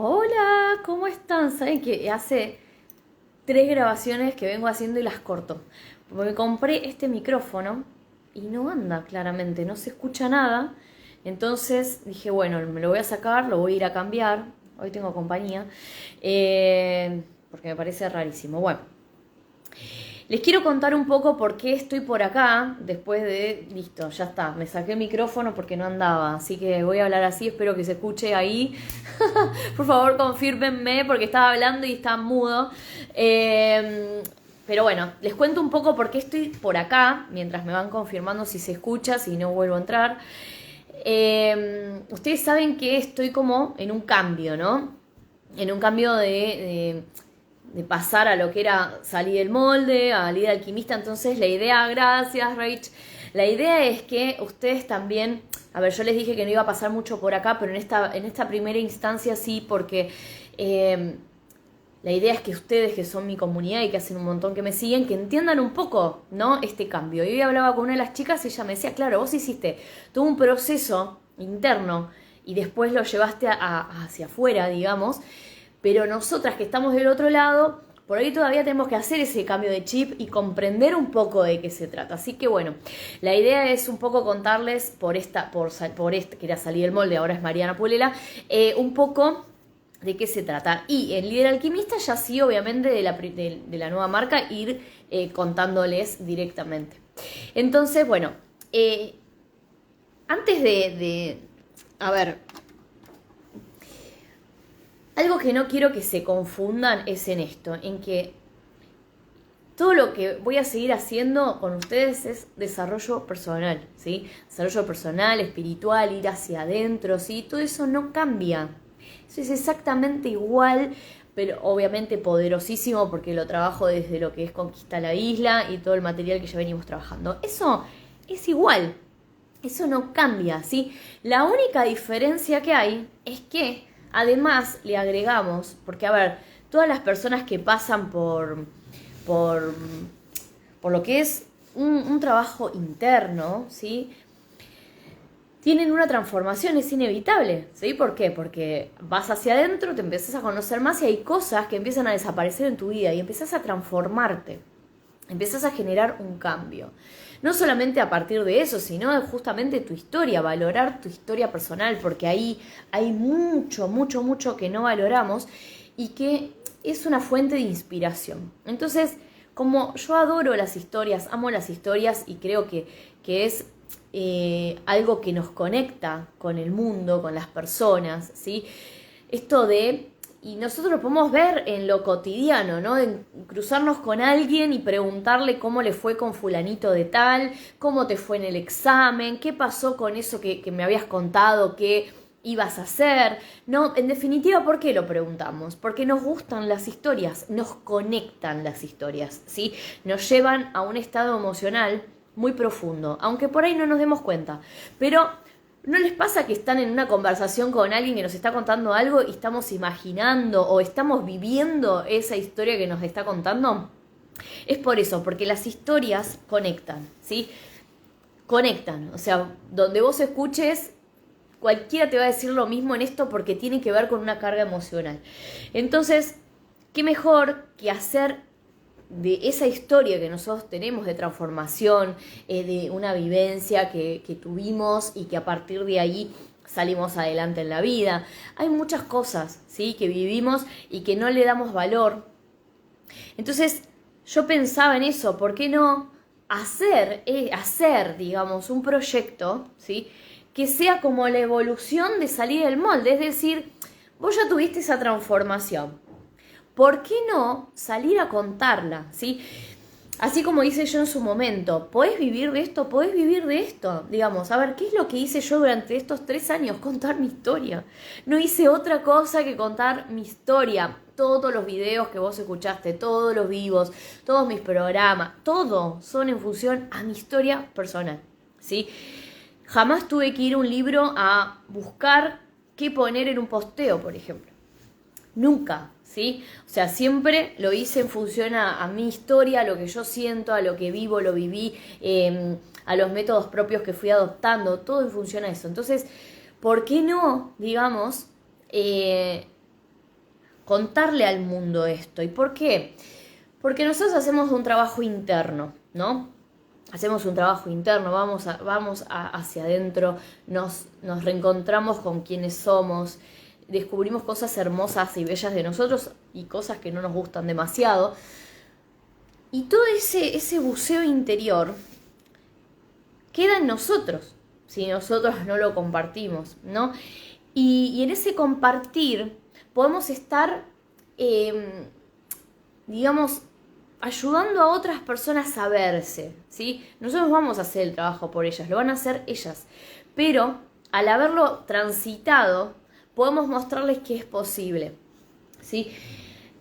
Hola, ¿cómo están? Saben que hace 3 grabaciones que vengo haciendo y las corto. Porque me compré este micrófono y no anda claramente, no se escucha nada. Entonces dije, bueno, me lo voy a sacar, lo voy a ir a cambiar. Hoy tengo compañía. Porque me parece rarísimo. Bueno, les quiero contar un poco por qué estoy por acá después de... Listo, ya está. Me saqué el micrófono porque no andaba. Así que voy a hablar así, espero que se escuche ahí. Por favor, confírmenme porque estaba hablando y estaba mudo. Pero bueno, les cuento un poco por qué estoy por acá, mientras me van confirmando si se escucha, si no vuelvo a entrar. Ustedes saben que estoy como en un cambio, ¿no? En un cambio de pasar a lo que era salir del molde, a líder alquimista. Entonces la idea, gracias Rach, la idea es que ustedes también, a ver, yo les dije que no iba a pasar mucho por acá, pero en esta primera instancia sí, porque la idea es que ustedes, que son mi comunidad y que hacen un montón que me siguen, que entiendan un poco, ¿no? Este cambio. Y hoy hablaba con una de las chicas y ella me decía, claro, vos hiciste todo un proceso interno y después lo llevaste hacia afuera, digamos, pero nosotras que estamos del otro lado, por ahí todavía tenemos que hacer ese cambio de chip y comprender un poco de qué se trata. Así que bueno, la idea es un poco contarles por esta, que era salir del molde, ahora es Mariana Pulela, un poco de qué se trata. Y el líder alquimista ya sí, obviamente, de la nueva marca, ir contándoles directamente. Entonces, bueno, antes a ver, algo que no quiero que se confundan es en esto, en que todo lo que voy a seguir haciendo con ustedes es desarrollo personal, ¿sí? Desarrollo personal, espiritual, ir hacia adentro, ¿sí? Todo eso no cambia. Eso es exactamente igual, pero obviamente poderosísimo porque lo trabajo desde lo que es Conquista la Isla y todo el material que ya venimos trabajando. Eso es igual, eso no cambia, ¿sí? La única diferencia que hay es que además le agregamos, porque a ver, todas las personas que pasan por, por lo que es un trabajo interno, ¿sí? Tienen una transformación, es inevitable, ¿sí? ¿Por qué? Porque vas hacia adentro, te empiezas a conocer más y hay cosas que empiezan a desaparecer en tu vida y empiezas a transformarte, empiezas a generar un cambio. No solamente a partir de eso, sino justamente tu historia, valorar tu historia personal, porque ahí hay mucho, mucho, mucho que no valoramos y que es una fuente de inspiración. Entonces, como yo adoro las historias, amo las historias y creo que es algo que nos conecta con el mundo, con las personas, ¿sí? Esto de, y nosotros lo podemos ver en lo cotidiano, ¿no? En cruzarnos con alguien y preguntarle cómo le fue con fulanito de tal, cómo te fue en el examen, qué pasó con eso que me habías contado que ibas a hacer, ¿no? En definitiva, ¿por qué lo preguntamos? Porque nos gustan las historias, nos conectan las historias, ¿sí? Nos llevan a un estado emocional muy profundo, aunque por ahí no nos demos cuenta. Pero ¿no les pasa que están en una conversación con alguien que nos está contando algo y estamos imaginando o estamos viviendo esa historia que nos está contando? Es por eso, porque las historias conectan, ¿sí? Conectan, o sea, donde vos escuches, cualquiera te va a decir lo mismo en esto porque tiene que ver con una carga emocional. Entonces, ¿qué mejor que hacer de esa historia que nosotros tenemos de transformación, de una vivencia que tuvimos y que a partir de ahí salimos adelante en la vida? Hay muchas cosas, ¿sí?, que vivimos y que no le damos valor. Entonces yo pensaba en eso, ¿por qué no hacer, digamos, un proyecto, ¿sí?, que sea como la evolución de salir del molde? Es decir, vos ya tuviste esa transformación, ¿por qué no salir a contarla? ¿Sí? Así como hice yo en su momento, ¿podés vivir de esto? ¿Podés vivir de esto? Digamos, a ver, ¿qué es lo que hice yo durante estos 3 años? Contar mi historia. No hice otra cosa que contar mi historia. Todos los videos que vos escuchaste, todos los vivos, todos mis programas, todo son en función a mi historia personal, ¿sí? Jamás tuve que ir a un libro a buscar qué poner en un posteo, por ejemplo. Nunca, ¿sí? O sea, siempre lo hice en función a mi historia, a lo que yo siento, a lo que vivo, lo viví, a los métodos propios que fui adoptando, todo en función a eso. Entonces, ¿por qué no, digamos, contarle al mundo esto. ¿Y por qué? Porque nosotros hacemos un trabajo interno, ¿no? Hacemos un trabajo interno, vamos hacia adentro, nos reencontramos con quienes somos, descubrimos cosas hermosas y bellas de nosotros y cosas que no nos gustan demasiado. Y todo ese buceo interior queda en nosotros, si nosotros no lo compartimos, ¿no? Y en ese compartir podemos estar, digamos, ayudando a otras personas a verse, ¿sí? Nosotros vamos a hacer el trabajo por ellas, lo van a hacer ellas, pero al haberlo transitado, podemos mostrarles que es posible, ¿sí?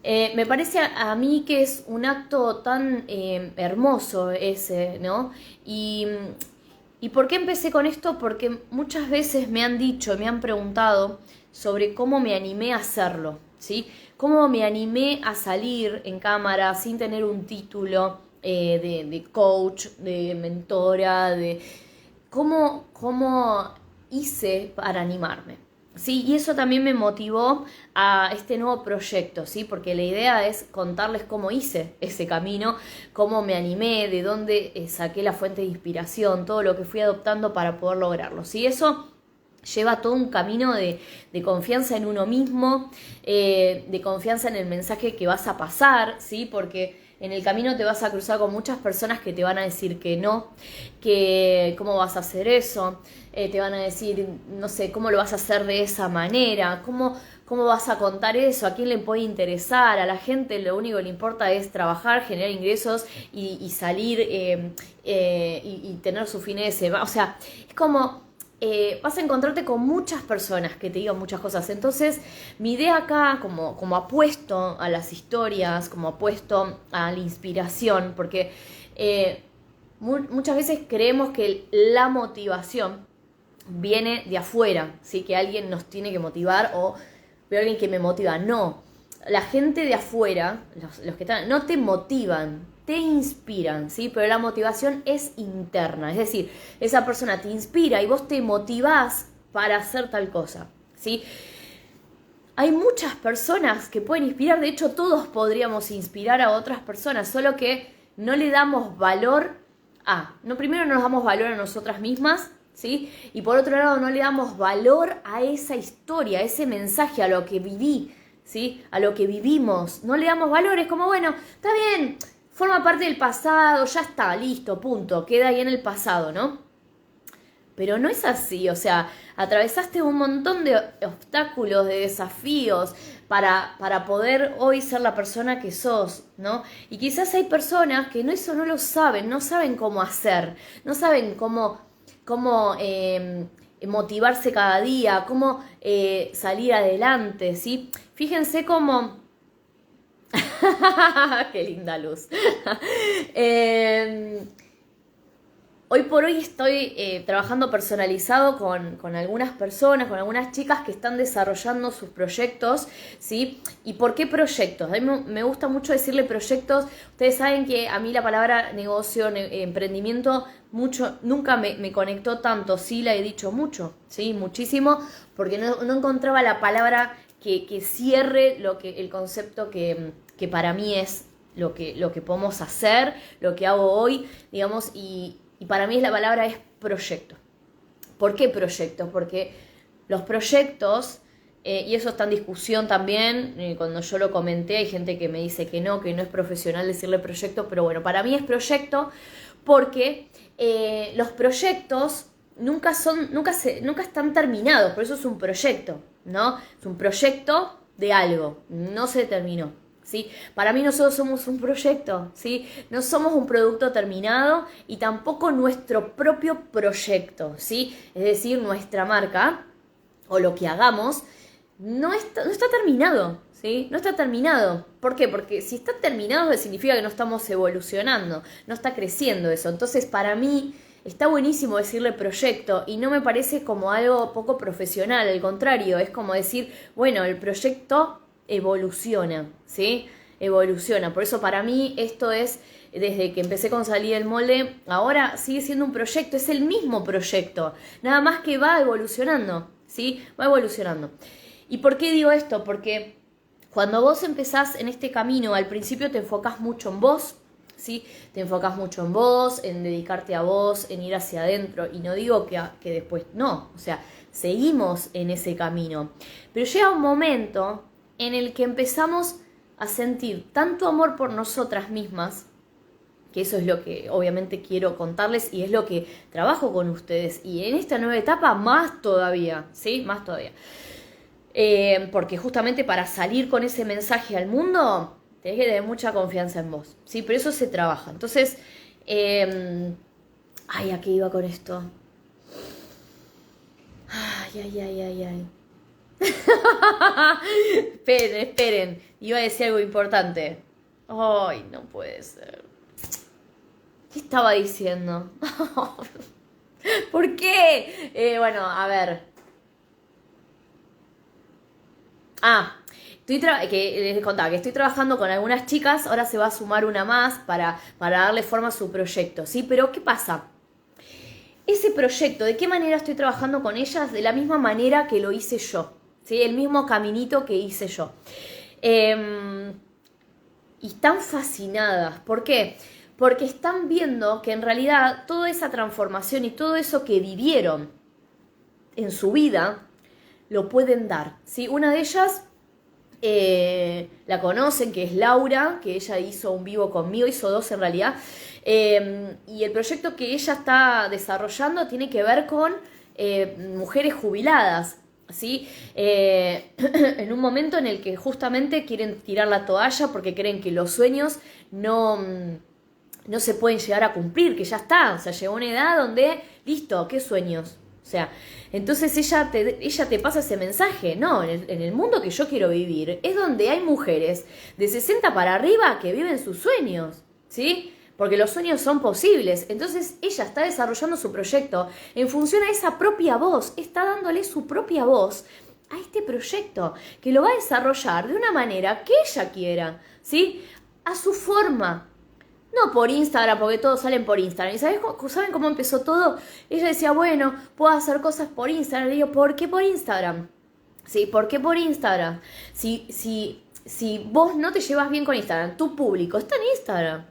Me parece a mí que es un acto tan hermoso ese, ¿no? ¿Y por qué empecé con esto? Porque muchas veces me han dicho, me han preguntado sobre cómo me animé a hacerlo, ¿sí? Cómo me animé a salir en cámara sin tener un título de coach, de mentora, de cómo hice para animarme, ¿sí? Y eso también me motivó a este nuevo proyecto, ¿sí? Porque la idea es contarles cómo hice ese camino, cómo me animé, de dónde saqué la fuente de inspiración, todo lo que fui adoptando para poder lograrlo, ¿sí? Eso lleva todo un camino de confianza en uno mismo, de confianza en el mensaje que vas a pasar, ¿sí? Porque en el camino te vas a cruzar con muchas personas que te van a decir que no, que cómo vas a hacer eso, te van a decir, no sé, cómo lo vas a hacer de esa manera, cómo vas a contar eso, a quién le puede interesar, a la gente lo único que le importa es trabajar, generar ingresos y salir y tener su fin de semana, o sea, es como... vas a encontrarte con muchas personas que te digan muchas cosas. Entonces, mi idea acá, como apuesto a las historias, como apuesto a la inspiración, porque muchas veces creemos que la motivación viene de afuera, ¿sí? Que alguien nos tiene que motivar o veo a alguien que me motiva. No, la gente de afuera, los que están, no te motivan, te inspiran, ¿sí? Pero la motivación es interna, es decir, esa persona te inspira y vos te motivás para hacer tal cosa, ¿sí? Hay muchas personas que pueden inspirar, de hecho todos podríamos inspirar a otras personas, solo que no le damos valor primero no nos damos valor a nosotras mismas, ¿sí? Y por otro lado no le damos valor a esa historia, a ese mensaje, a lo que viví, ¿sí? A lo que vivimos, no le damos valor, es como, bueno, está bien, forma parte del pasado, ya está, listo, punto, queda ahí en el pasado, ¿no? Pero no es así, o sea, atravesaste un montón de obstáculos, de desafíos para poder hoy ser la persona que sos, ¿no? Y quizás hay personas que eso no lo saben, no saben cómo hacer, no saben cómo motivarse cada día, cómo salir adelante, ¿sí? Fíjense cómo... Qué linda luz. Hoy por hoy estoy trabajando personalizado con algunas personas, con algunas chicas que están desarrollando sus proyectos, ¿sí? ¿Y por qué proyectos? A mí me gusta mucho decirle proyectos. Ustedes saben que a mí la palabra negocio, emprendimiento, nunca me conectó tanto. Sí, la he dicho mucho, ¿sí? Muchísimo, porque no encontraba la palabra que cierre el concepto que para mí es lo que podemos hacer, lo que hago hoy, digamos, y para mí la palabra es proyecto. ¿Por qué proyectos? Porque los proyectos, y eso está en discusión también, cuando yo lo comenté hay gente que me dice que no es profesional decirle proyecto, pero bueno, para mí es proyecto porque los proyectos nunca están terminados, por eso es un proyecto, ¿no? Es un proyecto de algo, no se terminó, ¿sí? Para mí nosotros somos un proyecto, ¿sí? No somos un producto terminado y tampoco nuestro propio proyecto, ¿sí? Es decir, nuestra marca o lo que hagamos no está terminado, ¿sí? No está terminado. ¿Por qué? Porque si está terminado significa que no estamos evolucionando, no está creciendo eso. Entonces, para mí está buenísimo decirle proyecto y no me parece como algo poco profesional, al contrario, es como decir, bueno, el proyecto evoluciona, ¿sí? Evoluciona. Por eso para mí esto es, desde que empecé con Salí del Molde, ahora sigue siendo un proyecto, es el mismo proyecto, nada más que va evolucionando, ¿sí? Va evolucionando. ¿Y por qué digo esto? Porque Cuando vos empezás en este camino, al principio te enfocás mucho en vos, ¿sí? Te enfocás mucho en vos, en dedicarte a vos, en ir hacia adentro. Y no digo que después no, o sea, seguimos en ese camino. Pero llega un momento en el que empezamos a sentir tanto amor por nosotras mismas, que eso es lo que obviamente quiero contarles y es lo que trabajo con ustedes. Y en esta nueva etapa más todavía, ¿sí? Más todavía. Porque justamente para salir con ese mensaje al mundo tenés que tener mucha confianza en vos, ¿sí? Pero eso se trabaja. Entonces, ¿a qué iba con esto? Ay. Esperen. Iba a decir algo importante. Ay, no puede ser. ¿Qué estaba diciendo? ¿Por qué? Bueno, a ver. Que les contaba que estoy trabajando con algunas chicas, ahora se va a sumar una más para darle forma a su proyecto, ¿sí? Pero ¿qué pasa? Ese proyecto, ¿de qué manera estoy trabajando con ellas? De la misma manera que lo hice yo, ¿sí? El mismo caminito que hice yo. Y están fascinadas. ¿Por qué? Porque están viendo que en realidad toda esa transformación y todo eso que vivieron en su vida lo pueden dar, ¿sí? Una de ellas la conocen, que es Laura, que ella hizo un vivo conmigo, hizo 2 en realidad, y el proyecto que ella está desarrollando tiene que ver con mujeres jubiladas, ¿sí? En un momento en el que justamente quieren tirar la toalla porque creen que los sueños no se pueden llegar a cumplir, que ya está, o sea, llegó una edad donde, listo, ¿qué sueños? O sea, entonces ella te pasa ese mensaje, no, en el mundo que yo quiero vivir es donde hay mujeres de 60 para arriba que viven sus sueños, ¿sí? Porque los sueños son posibles. Entonces ella está desarrollando su proyecto en función a esa propia voz, está dándole su propia voz a este proyecto, que lo va a desarrollar de una manera que ella quiera, ¿sí? A su forma. No por Instagram, porque todos salen por Instagram. ¿Y saben cómo empezó todo? Ella decía, bueno, puedo hacer cosas por Instagram. Le digo, ¿por qué por Instagram? ¿Sí? ¿Por qué por Instagram? Si vos no te llevas bien con Instagram, tu público está en Instagram.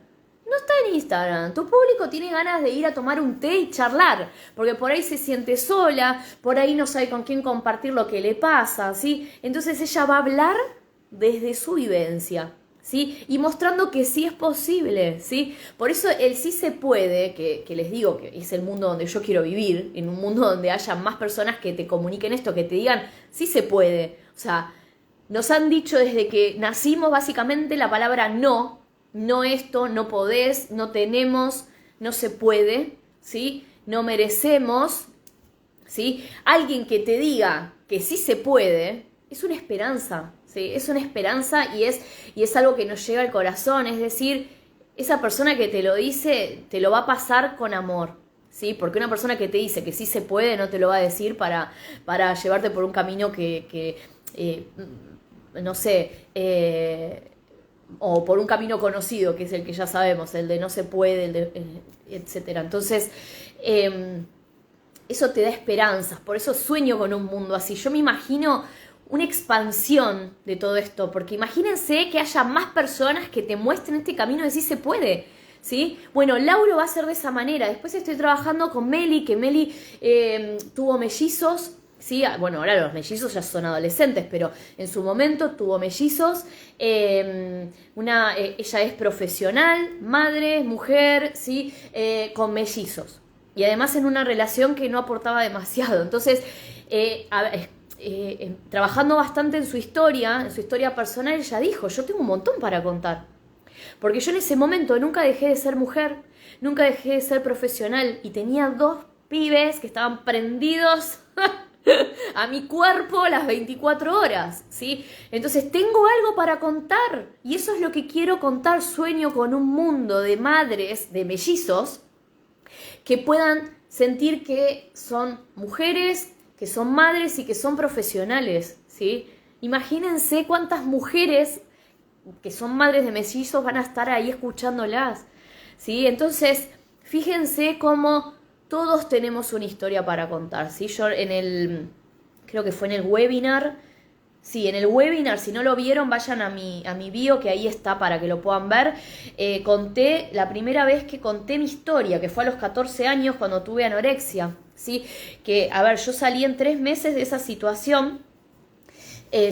No está en Instagram. Tu público tiene ganas de ir a tomar un té y charlar. Porque por ahí se siente sola, por ahí no sabe con quién compartir lo que le pasa, ¿sí? Entonces ella va a hablar desde su vivencia, ¿sí? Y mostrando que sí es posible, ¿sí? Por eso el sí se puede, que les digo que es el mundo donde yo quiero vivir, en un mundo donde haya más personas que te comuniquen esto, que te digan, sí se puede. O sea, nos han dicho desde que nacimos básicamente la palabra no esto, no podés, no tenemos, no se puede, ¿sí? No merecemos, ¿sí? Alguien que te diga que sí se puede, es una esperanza, ¿sí? Es una esperanza y es algo que nos llega al corazón, es decir, esa persona que te lo dice, te lo va a pasar con amor, ¿sí? Porque una persona que te dice que sí se puede, no te lo va a decir para llevarte por un camino que no sé, o por un camino conocido, que es el que ya sabemos, el de no se puede, etcétera. Entonces, eso te da esperanzas, por eso sueño con un mundo así. Yo me imagino una expansión de todo esto, porque imagínense que haya más personas que te muestren este camino de sí se puede, ¿sí? Bueno, Lauro va a ser de esa manera. Después estoy trabajando con Meli, que Meli tuvo mellizos, ¿sí? Bueno, ahora los mellizos ya son adolescentes, pero en su momento tuvo mellizos. Ella es profesional, madre, mujer, ¿sí? Con mellizos. Y además en una relación que no aportaba demasiado. Entonces, trabajando bastante en su historia personal, ella dijo, yo tengo un montón para contar. Porque yo en ese momento nunca dejé de ser mujer, nunca dejé de ser profesional y tenía 2 pibes que estaban prendidos a mi cuerpo las 24 horas, ¿sí? Entonces tengo algo para contar y eso es lo que quiero contar. Sueño con un mundo de madres, de mellizos, que puedan sentir que son mujeres, que son madres y que son profesionales, ¿sí? Imagínense cuántas mujeres que son madres de mellizos van a estar ahí escuchándolas, ¿sí? Entonces, fíjense cómo todos tenemos una historia para contar, ¿sí? Yo creo que fue en el webinar, Sí, en el webinar, si no lo vieron, vayan a mi bio, que ahí está para que lo puedan ver. Conté la primera vez que conté mi historia, que fue a los 14 años cuando tuve anorexia. ¿Sí? Que, a ver, yo salí en 3 meses de esa situación,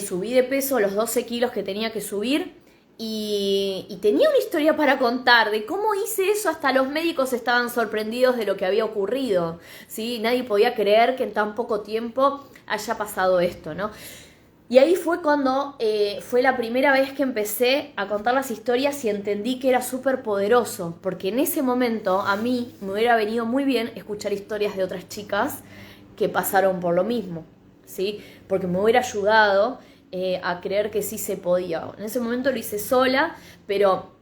subí de peso los 12 kilos que tenía que subir y tenía una historia para contar de cómo hice eso. Hasta los médicos estaban sorprendidos de lo que había ocurrido. ¿Sí? Nadie podía creer que en tan poco tiempo haya pasado esto, ¿no? Y ahí fue cuando fue la primera vez que empecé a contar las historias y entendí que era súper poderoso, porque en ese momento a mí me hubiera venido muy bien escuchar historias de otras chicas que pasaron por lo mismo, ¿sí? Porque me hubiera ayudado a creer que sí se podía. En ese momento lo hice sola, pero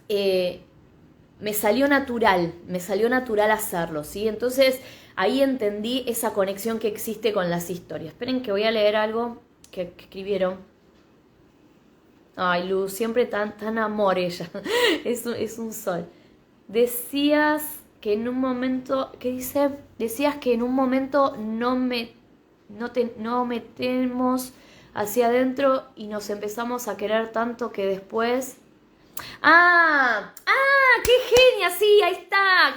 me salió natural hacerlo, ¿sí? Entonces ahí entendí esa conexión que existe con las historias. Esperen que voy a leer algo que escribieron. Ay, Luz, siempre tan amor ella. Es un sol. Decías que en un momento, ¿qué dice? Decías que en un momento no metemos hacia adentro y nos empezamos a querer tanto que después... ¡Qué genia! Sí, ahí está.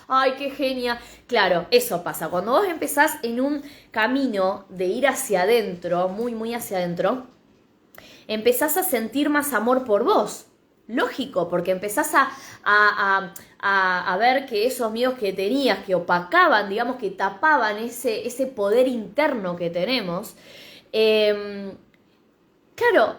¡Ay, qué genia! Claro, eso pasa. Cuando vos empezás en un camino de ir hacia adentro, muy, muy hacia adentro, empezás a sentir más amor por vos. Lógico, porque empezás a ver que esos miedos que tenías, que opacaban, digamos, que tapaban ese poder interno que tenemos, claro,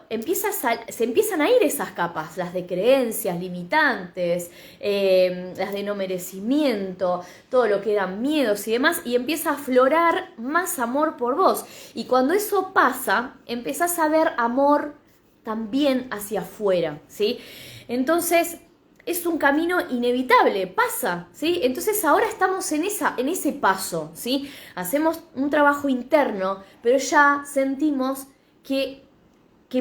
se empiezan a ir esas capas, las de creencias limitantes, las de no merecimiento, todo lo que dan miedos y demás, y empieza a aflorar más amor por vos. Y cuando eso pasa, empezás a ver amor también hacia afuera, ¿sí? Entonces, es un camino inevitable, pasa, ¿sí? Entonces ahora estamos en ese paso, ¿sí? Hacemos un trabajo interno, pero ya sentimos que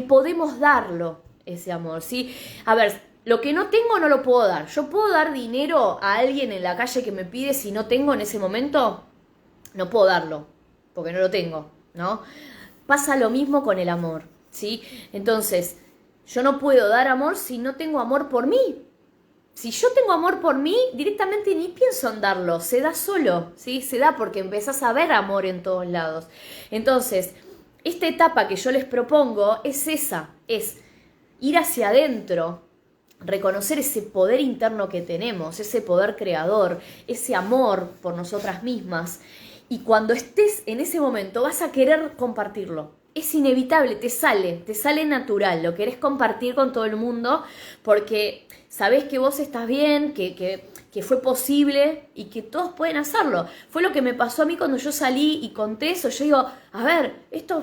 podemos darlo, ese amor, ¿sí? A ver, lo que no tengo no lo puedo dar. Yo puedo dar dinero a alguien en la calle que me pide si no tengo en ese momento, no puedo darlo, porque no lo tengo, ¿no? Pasa lo mismo con el amor, ¿sí? Entonces, yo no puedo dar amor si no tengo amor por mí. Si yo tengo amor por mí, directamente ni pienso en darlo, se da solo, ¿sí? Se da porque empezás a ver amor en todos lados. Entonces, esta etapa que yo les propongo es esa, es ir hacia adentro, reconocer ese poder interno que tenemos, ese poder creador, ese amor por nosotras mismas. Y cuando estés en ese momento vas a querer compartirlo. Es inevitable, te sale natural, lo querés compartir con todo el mundo porque sabés que vos estás bien, que fue posible y que todos pueden hacerlo. Fue lo que me pasó a mí cuando yo salí y conté eso. Yo digo, a ver,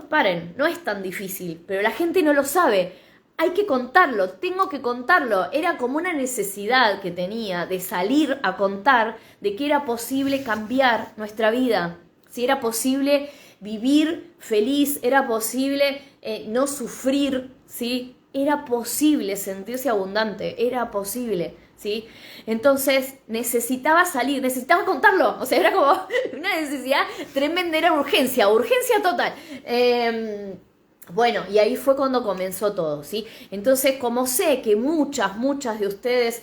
paren, no es tan difícil, pero la gente no lo sabe. Hay que contarlo, tengo que contarlo. Era como una necesidad que tenía de salir a contar de que era posible cambiar nuestra vida, si era posible vivir feliz, era posible no sufrir, ¿sí? Era posible sentirse abundante, era posible, ¿sí? Entonces necesitaba salir, necesitaba contarlo, o sea, era como una necesidad tremenda, era urgencia total. Bueno, y ahí fue cuando comenzó todo, ¿sí? Entonces, como sé que muchas de ustedes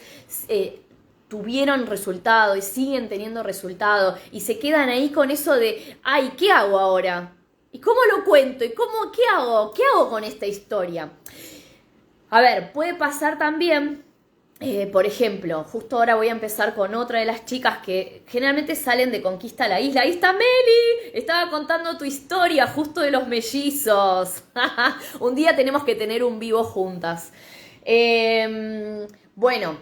tuvieron resultado y siguen teniendo resultado y se quedan ahí con eso de, ay, ¿qué hago ahora? ¿Y cómo lo cuento? ¿Y qué hago? ¿Qué hago con esta historia? A ver, puede pasar también, por ejemplo, justo ahora voy a empezar con otra de las chicas que generalmente salen de Conquista a la Isla. Ahí está Meli, estaba contando tu historia justo de los mellizos. Un día tenemos que tener un vivo juntas. Bueno,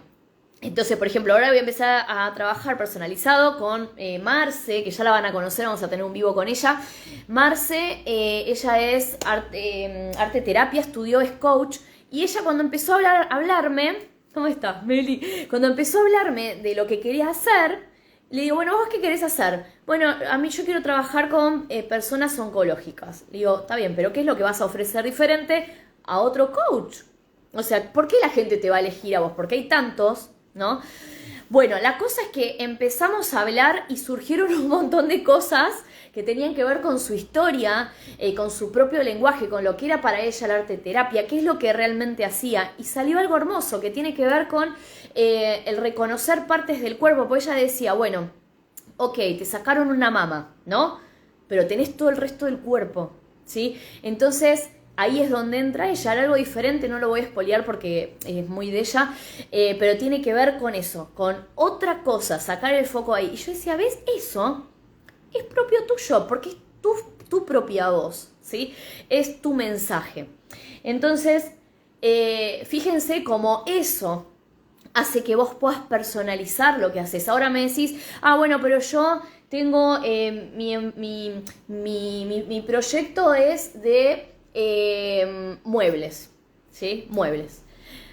entonces, por ejemplo, ahora voy a empezar a trabajar personalizado con Marce, que ya la van a conocer, vamos a tener un vivo con ella. Marce, ella es arte terapia, estudió, es coach, y ella cuando empezó a hablarme, ¿cómo estás, Meli? Cuando empezó a hablarme de lo que quería hacer, le digo, bueno, ¿vos qué querés hacer? Bueno, a mí yo quiero trabajar con personas oncológicas. Le digo, está bien, pero ¿qué es lo que vas a ofrecer diferente a otro coach? O sea, ¿por qué la gente te va a elegir a vos? Porque hay tantos, ¿no? Bueno, la cosa es que empezamos a hablar y surgieron un montón de cosas que tenían que ver con su historia, con su propio lenguaje, con lo que era para ella la arte terapia, qué es lo que realmente hacía. Y salió algo hermoso que tiene que ver con el reconocer partes del cuerpo, porque ella decía, bueno, ok, te sacaron una mama, ¿no? Pero tenés todo el resto del cuerpo, ¿sí? Entonces, ahí es donde entra ella, era algo diferente, no lo voy a spoilear porque es muy de ella, pero tiene que ver con eso, con otra cosa, sacar el foco ahí. Y yo decía, ¿ves? Eso es propio tuyo, porque es tu propia voz, ¿sí? Es tu mensaje. Entonces, fíjense cómo eso hace que vos puedas personalizar lo que haces. Ahora me decís, bueno, pero yo tengo, mi proyecto es de muebles, ¿sí? Muebles.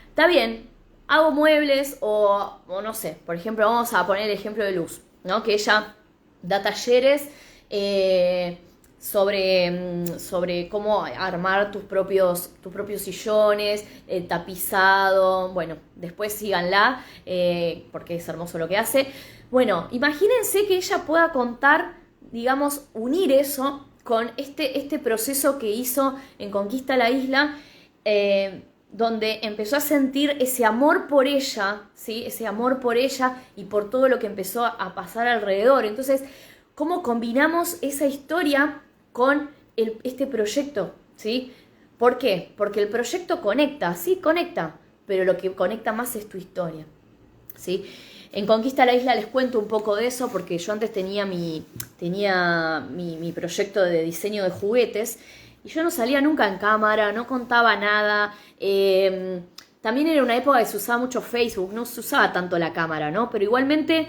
Está bien, hago muebles o no sé, por ejemplo, vamos a poner el ejemplo de Luz, ¿no? Que ella da talleres sobre cómo armar tus propios sillones, tapizado. Bueno, después síganla porque es hermoso lo que hace. Bueno, imagínense que ella pueda contar, digamos, unir eso con este proceso que hizo en Conquista la Isla, donde empezó a sentir ese amor por ella, ¿sí? Ese amor por ella y por todo lo que empezó a pasar alrededor. Entonces, ¿cómo combinamos esa historia con este proyecto? ¿Sí? ¿Por qué? Porque el proyecto conecta, sí, conecta, pero lo que conecta más es tu historia, ¿sí? En Conquista la Isla les cuento un poco de eso porque yo antes tenía mi proyecto de diseño de juguetes y yo no salía nunca en cámara, no contaba nada. También era una época que se usaba mucho Facebook, no se usaba tanto la cámara, ¿no? Pero igualmente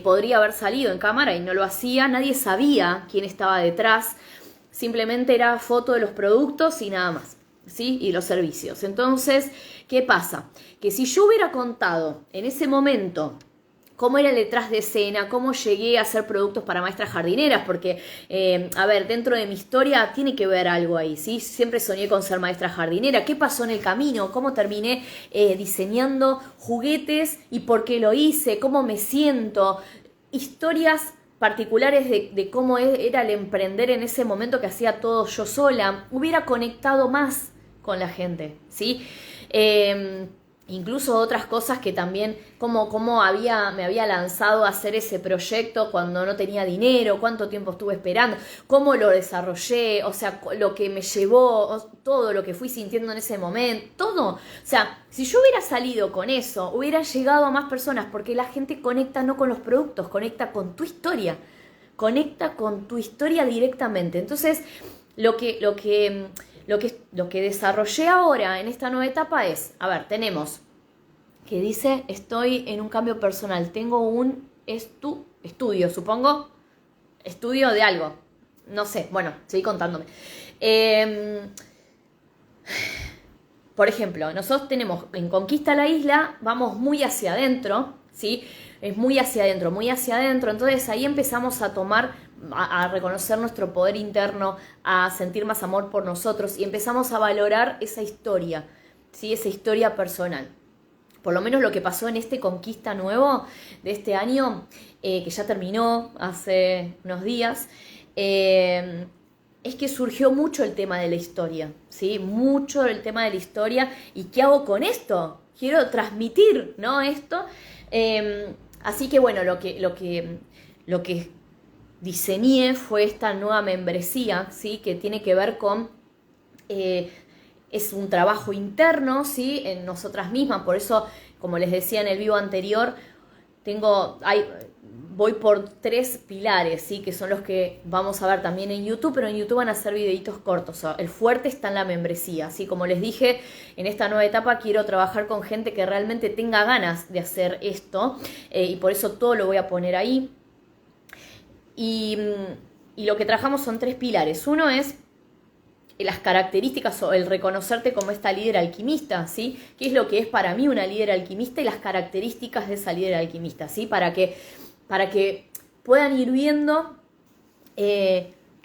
podría haber salido en cámara y no lo hacía, nadie sabía quién estaba detrás, simplemente era foto de los productos y nada más, ¿sí? Y los servicios. Entonces, ¿qué pasa? Que si yo hubiera contado en ese momento cómo era el detrás de escena, cómo llegué a hacer productos para maestras jardineras, porque, dentro de mi historia tiene que ver algo ahí, ¿sí? Siempre soñé con ser maestra jardinera. ¿Qué pasó en el camino? ¿Cómo terminé diseñando juguetes y por qué lo hice? ¿Cómo me siento? Historias particulares de cómo era el emprender en ese momento que hacía todo yo sola. Hubiera conectado más con la gente, ¿sí? Incluso otras cosas que también, cómo me había lanzado a hacer ese proyecto cuando no tenía dinero, cuánto tiempo estuve esperando, cómo lo desarrollé, o sea, lo que me llevó, todo lo que fui sintiendo en ese momento, todo. O sea, si yo hubiera salido con eso, hubiera llegado a más personas, porque la gente conecta no con los productos, conecta con tu historia, conecta con tu historia directamente. Entonces, lo que desarrollé ahora en esta nueva etapa es, tenemos que dice, estoy en un cambio personal, tengo un estudio, supongo, estudio de algo, no sé, bueno, seguí contándome. Por ejemplo, nosotros tenemos en Conquista la Isla, vamos muy hacia adentro, ¿sí? Es muy hacia adentro, entonces ahí empezamos a reconocer nuestro poder interno, a sentir más amor por nosotros y empezamos a valorar esa historia, ¿sí? Esa historia personal. Por lo menos lo que pasó en este Conquista nuevo de este año, que ya terminó hace unos días, es que surgió mucho el tema de la historia, ¿sí? Mucho el tema de la historia. ¿Y qué hago con esto? Quiero transmitir, ¿no? Esto. Así que bueno, lo que diseñé fue esta nueva membresía, ¿sí? Que tiene que ver con... es un trabajo interno, ¿sí? En nosotras mismas. Por eso, como les decía en el vivo anterior, voy por 3 pilares, ¿sí? Que son los que vamos a ver también en YouTube, pero en YouTube van a ser videitos cortos. O sea, el fuerte está en la membresía, ¿sí? Como les dije, en esta nueva etapa quiero trabajar con gente que realmente tenga ganas de hacer esto, y por eso todo lo voy a poner ahí. Y lo que trabajamos son 3 pilares. Uno es las características o el reconocerte como esta líder alquimista, ¿sí? ¿Qué es lo que es para mí una líder alquimista y las características de esa líder alquimista, ¿sí? Para que puedan ir viendo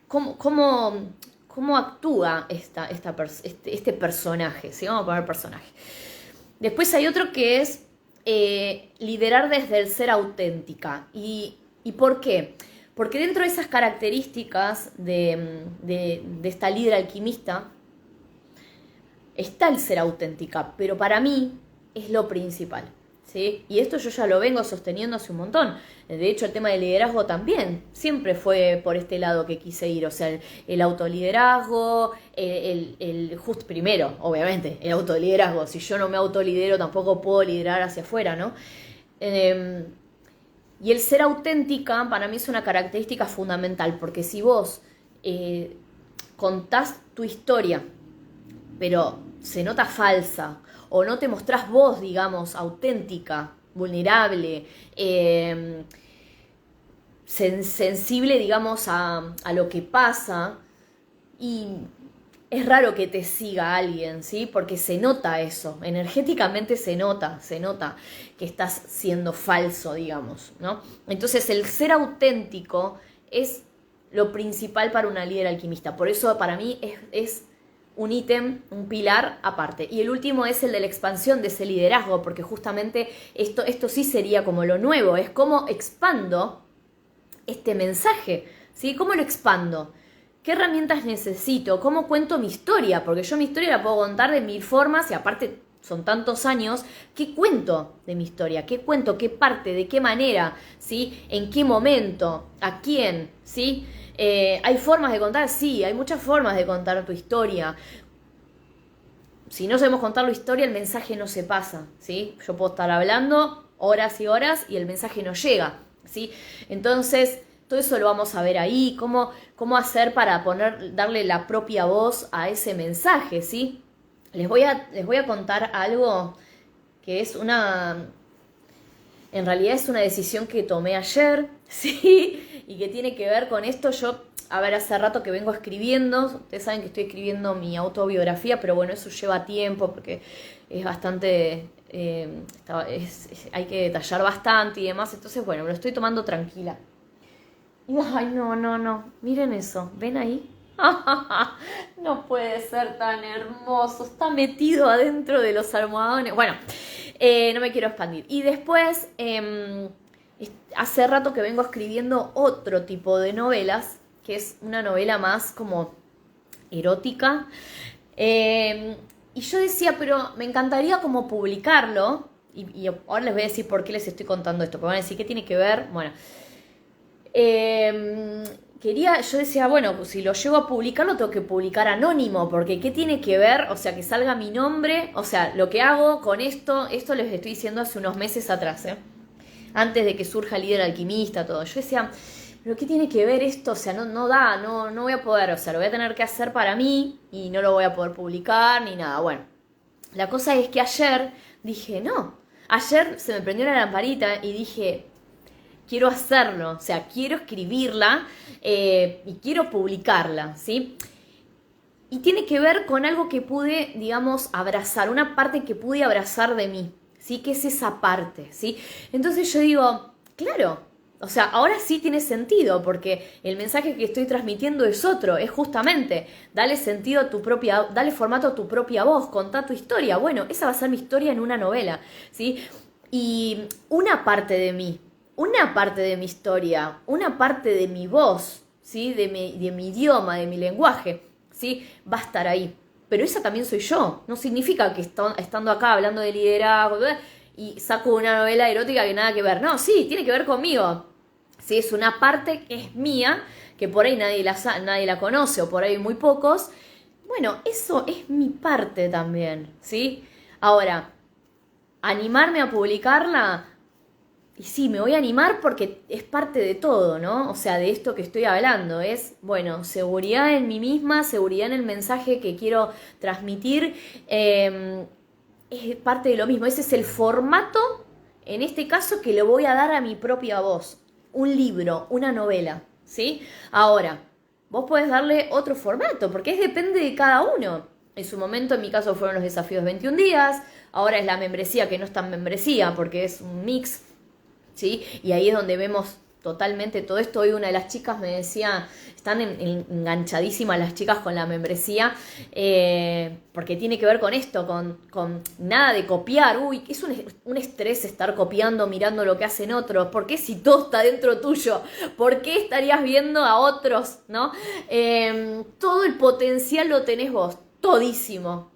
cómo actúa este personaje, ¿sí? Vamos a poner personaje. Después hay otro que es liderar desde el ser auténtica. ¿Y por qué? Porque dentro de esas características de esta líder alquimista está el ser auténtica, pero para mí es lo principal, ¿sí? Y esto yo ya lo vengo sosteniendo hace un montón. De hecho, el tema del liderazgo también siempre fue por este lado que quise ir. O sea, el autoliderazgo, justo primero, obviamente, el autoliderazgo. Si yo no me autolidero, tampoco puedo liderar hacia afuera, ¿no? Y el ser auténtica para mí es una característica fundamental, porque si vos contás tu historia, pero se nota falsa, o no te mostrás vos, digamos, auténtica, vulnerable, sensible, digamos, a lo que pasa, y es raro que te siga alguien, ¿sí? Porque se nota eso, energéticamente se nota que estás siendo falso, digamos, ¿no? Entonces el ser auténtico es lo principal para una líder alquimista, por eso para mí es un ítem, un pilar aparte. Y el último es el de la expansión de ese liderazgo, porque justamente esto sí sería como lo nuevo, es cómo expando este mensaje, ¿sí? ¿Cómo lo expando? ¿Qué herramientas necesito? ¿Cómo cuento mi historia? Porque yo mi historia la puedo contar de 1000 formas y aparte son tantos años. ¿Qué cuento de mi historia? ¿Qué cuento? ¿Qué parte? ¿De qué manera? ¿Sí? ¿En qué momento? ¿A quién? ¿Sí? ¿Hay formas de contar? Sí, hay muchas formas de contar tu historia. Si no sabemos contar la historia, el mensaje no se pasa, ¿sí? Yo puedo estar hablando horas y horas y el mensaje no llega, ¿sí? Entonces, todo eso lo vamos a ver ahí, cómo hacer para darle la propia voz a ese mensaje, ¿sí? Les voy a contar algo que es en realidad es una decisión que tomé ayer, ¿sí? Y que tiene que ver con esto. Yo, hace rato que vengo escribiendo, ustedes saben que estoy escribiendo mi autobiografía, pero bueno, eso lleva tiempo porque es bastante, hay que detallar bastante y demás, entonces bueno, me lo estoy tomando tranquila. Y ay, no, miren eso, ¿ven ahí? No puede ser tan hermoso, está metido adentro de los almohadones. Bueno, no me quiero expandir. Y después, hace rato que vengo escribiendo otro tipo de novelas, que es una novela más como erótica. Y yo decía, pero me encantaría como publicarlo. Y ahora les voy a decir por qué les estoy contando esto. Porque van a decir, ¿qué tiene que ver? Bueno, yo decía, bueno, pues si lo llevo a publicar, lo tengo que publicar anónimo, porque ¿qué tiene que ver? O sea, que salga mi nombre, o sea, lo que hago con esto les estoy diciendo hace unos meses atrás, antes de que surja el líder alquimista, todo. Yo decía, pero ¿qué tiene que ver esto? O sea, no voy a poder, o sea, lo voy a tener que hacer para mí y no lo voy a poder publicar ni nada. Bueno, la cosa es que ayer dije, no, ayer se me prendió la lamparita y dije, quiero hacerlo, o sea, quiero escribirla y quiero publicarla, ¿sí? Y tiene que ver con algo que pude, digamos, abrazar, una parte que pude abrazar de mí, ¿sí? Que es esa parte, ¿sí? Entonces yo digo, claro, o sea, ahora sí tiene sentido, porque el mensaje que estoy transmitiendo es otro, es justamente, dale sentido a tu propia, dale formato a tu propia voz, contá tu historia. Bueno, esa va a ser mi historia en una novela, ¿sí? Y una parte de mí, una parte de mi historia, una parte de mi voz, ¿sí? de mi idioma, de mi lenguaje, ¿sí? Va a estar ahí. Pero esa también soy yo. No significa que estando acá hablando de liderazgo y saco una novela erótica que nada que ver. No, sí, tiene que ver conmigo. Sí, es una parte que es mía, que por ahí nadie la conoce o por ahí muy pocos. Bueno, eso es mi parte también, ¿sí? Ahora, animarme a publicarla. Y sí, me voy a animar porque es parte de todo, ¿no? O sea, de esto que estoy hablando. Es, bueno, seguridad en mí misma, seguridad en el mensaje que quiero transmitir. Es parte de lo mismo. Ese es el formato, en este caso, que le voy a dar a mi propia voz. Un libro, una novela, ¿sí? Ahora, vos podés darle otro formato, porque depende de cada uno. En su momento, en mi caso, fueron los desafíos 21 días. Ahora es la membresía, que no es tan membresía, porque es un mix, ¿sí? Y ahí es donde vemos totalmente todo esto. Hoy una de las chicas me decía, están enganchadísimas las chicas con la membresía, porque tiene que ver con esto, con nada de copiar. Uy, es un estrés estar copiando, mirando lo que hacen otros. ¿Por qué si todo está dentro tuyo? ¿Por qué estarías viendo a otros, no? Todo el potencial lo tenés vos, todísimo.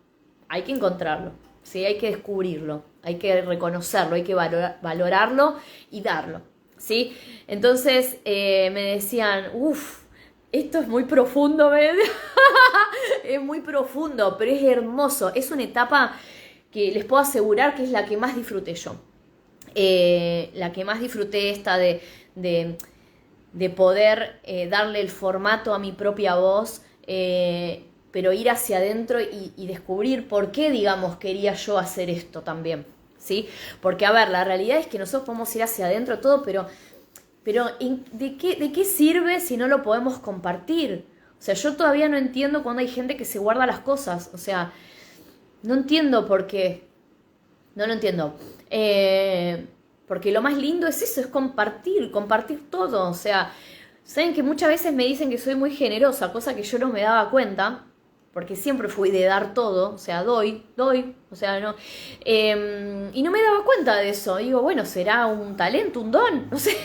Hay que encontrarlo, ¿sí? Hay que descubrirlo, hay que reconocerlo, hay que valorarlo y darlo, ¿sí? Entonces me decían, esto es muy profundo, ¿ves? Es muy profundo, pero es hermoso. Es una etapa que les puedo asegurar que es la que más disfruté yo. La que más disfruté esta de poder darle el formato a mi propia voz, pero ir hacia adentro y descubrir por qué, digamos, quería yo hacer esto también, ¿sí? Porque, a ver, la realidad es que nosotros podemos ir hacia adentro todo, pero ¿de qué sirve si no lo podemos compartir? O sea, yo todavía no entiendo cuando hay gente que se guarda las cosas. O sea, no entiendo por qué. No lo entiendo. Porque lo más lindo es eso, es compartir todo. O sea, saben que muchas veces me dicen que soy muy generosa, cosa que yo no me daba cuenta, porque siempre fui de dar todo, o sea, doy, o sea, no. Y no me daba cuenta de eso. Digo, bueno, ¿será un talento, un don? No sé,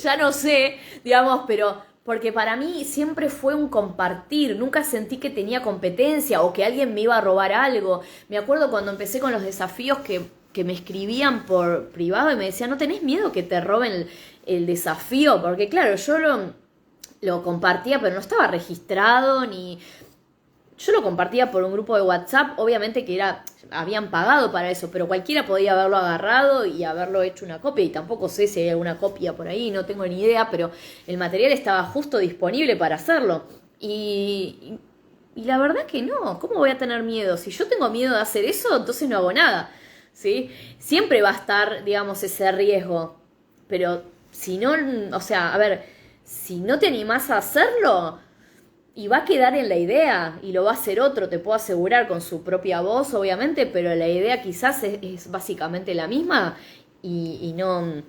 ya no sé, digamos, pero porque para mí siempre fue un compartir. Nunca sentí que tenía competencia o que alguien me iba a robar algo. Me acuerdo cuando empecé con los desafíos que me escribían por privado y me decían, ¿no tenés miedo que te roben el desafío? Porque claro, yo lo compartía, pero no estaba registrado ni... Yo lo compartía por un grupo de WhatsApp, obviamente que habían pagado para eso, pero cualquiera podía haberlo agarrado y haberlo hecho una copia, y tampoco sé si hay alguna copia por ahí, no tengo ni idea, pero el material estaba justo disponible para hacerlo. Y la verdad que no, ¿cómo voy a tener miedo? Si yo tengo miedo de hacer eso, entonces no hago nada, ¿sí? Siempre va a estar, digamos, ese riesgo, pero si no, o sea, a ver, si no te animás a hacerlo... Y va a quedar en la idea, y lo va a hacer otro, te puedo asegurar, con su propia voz, obviamente, pero la idea quizás es básicamente la misma y no...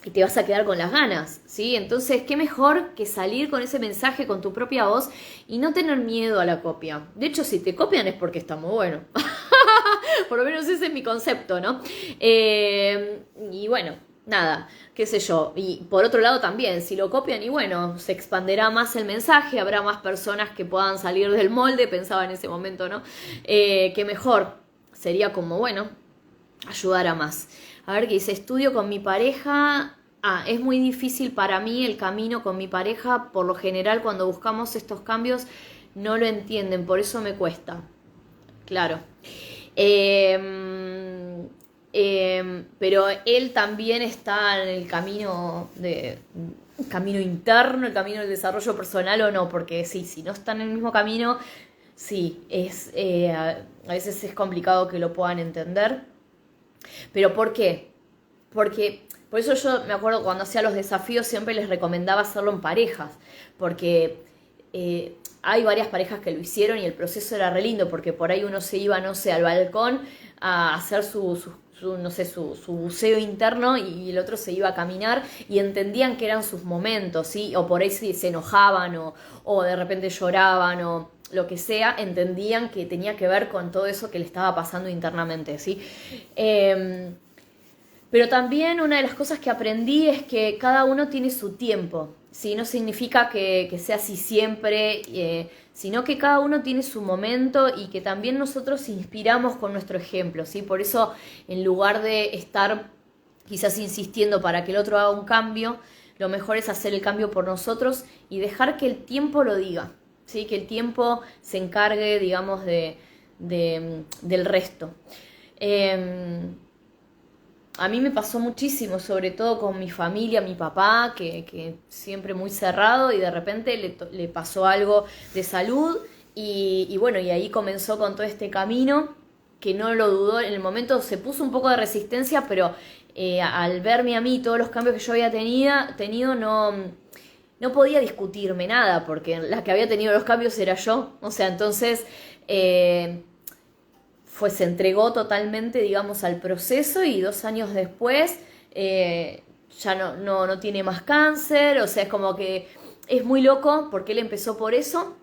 Y te vas a quedar con las ganas, ¿sí? Entonces, qué mejor que salir con ese mensaje con tu propia voz y no tener miedo a la copia. De hecho, si te copian es porque está muy bueno. Por lo menos ese es mi concepto, ¿no? Y bueno, nada, qué sé yo. Y por otro lado también, si lo copian y bueno, se expanderá más el mensaje, habrá más personas que puedan salir del molde, pensaba en ese momento, ¿no? Qué mejor. Sería como, bueno, ayudar a más. A ver qué dice, estudio con mi pareja. Es muy difícil para mí el camino con mi pareja. Por lo general, cuando buscamos estos cambios, no lo entienden, por eso me cuesta. Claro. Pero él también está en el camino camino interno, el camino del desarrollo personal, o no, porque sí, si no están en el mismo camino, sí, a veces es complicado que lo puedan entender. ¿Pero por qué? Porque, por eso yo me acuerdo cuando hacía los desafíos siempre les recomendaba hacerlo en parejas, porque hay varias parejas que lo hicieron y el proceso era re lindo, porque por ahí uno se iba, no sé, al balcón a hacer su buceo interno y el otro se iba a caminar y entendían que eran sus momentos, ¿sí? O por ahí se enojaban o de repente lloraban o lo que sea, entendían que tenía que ver con todo eso que le estaba pasando internamente, ¿sí? Pero también una de las cosas que aprendí es que cada uno tiene su tiempo, ¿sí? No significa que sea así siempre, sino que cada uno tiene su momento y que también nosotros inspiramos con nuestro ejemplo, ¿sí? Por eso, en lugar de estar quizás insistiendo para que el otro haga un cambio, lo mejor es hacer el cambio por nosotros y dejar que el tiempo lo diga, ¿sí? Que el tiempo se encargue, digamos, del resto. A mí me pasó muchísimo, sobre todo con mi familia, mi papá, que siempre muy cerrado, y de repente le pasó algo de salud y bueno, y ahí comenzó con todo este camino, que no lo dudó. En el momento se puso un poco de resistencia, pero al verme a mí todos los cambios que yo había tenido no podía discutirme nada, porque la que había tenido los cambios era yo. O sea, entonces... se entregó totalmente, digamos, al proceso, y 2 años después ya no tiene más cáncer, o sea, es como que es muy loco porque él empezó por eso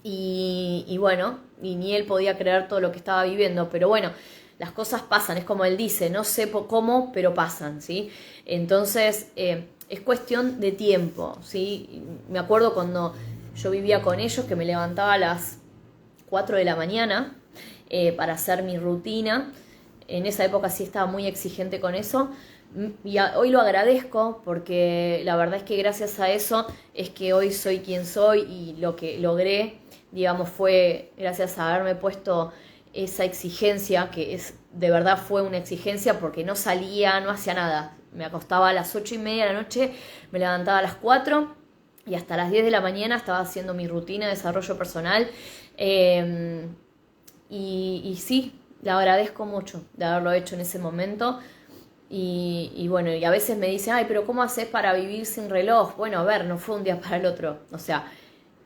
y bueno, y ni él podía creer todo lo que estaba viviendo, pero bueno, las cosas pasan, es como él dice, no sé cómo, pero pasan, ¿sí? Entonces, es cuestión de tiempo, ¿sí? Me acuerdo cuando yo vivía con ellos que me levantaba a las 4 de la mañana para hacer mi rutina. En esa época sí estaba muy exigente con eso. Y hoy lo agradezco porque la verdad es que gracias a eso es que hoy soy quien soy y lo que logré, digamos, fue gracias a haberme puesto esa exigencia, que es de verdad fue una exigencia porque no salía, no hacía nada. Me acostaba a las 8:30 de la noche, me levantaba a las 4 y hasta las 10 de la mañana estaba haciendo mi rutina de desarrollo personal. Y sí, le agradezco mucho de haberlo hecho en ese momento. Y bueno, y a veces me dicen, ay, pero ¿cómo haces para vivir sin reloj? Bueno, a ver, no fue un día para el otro. O sea,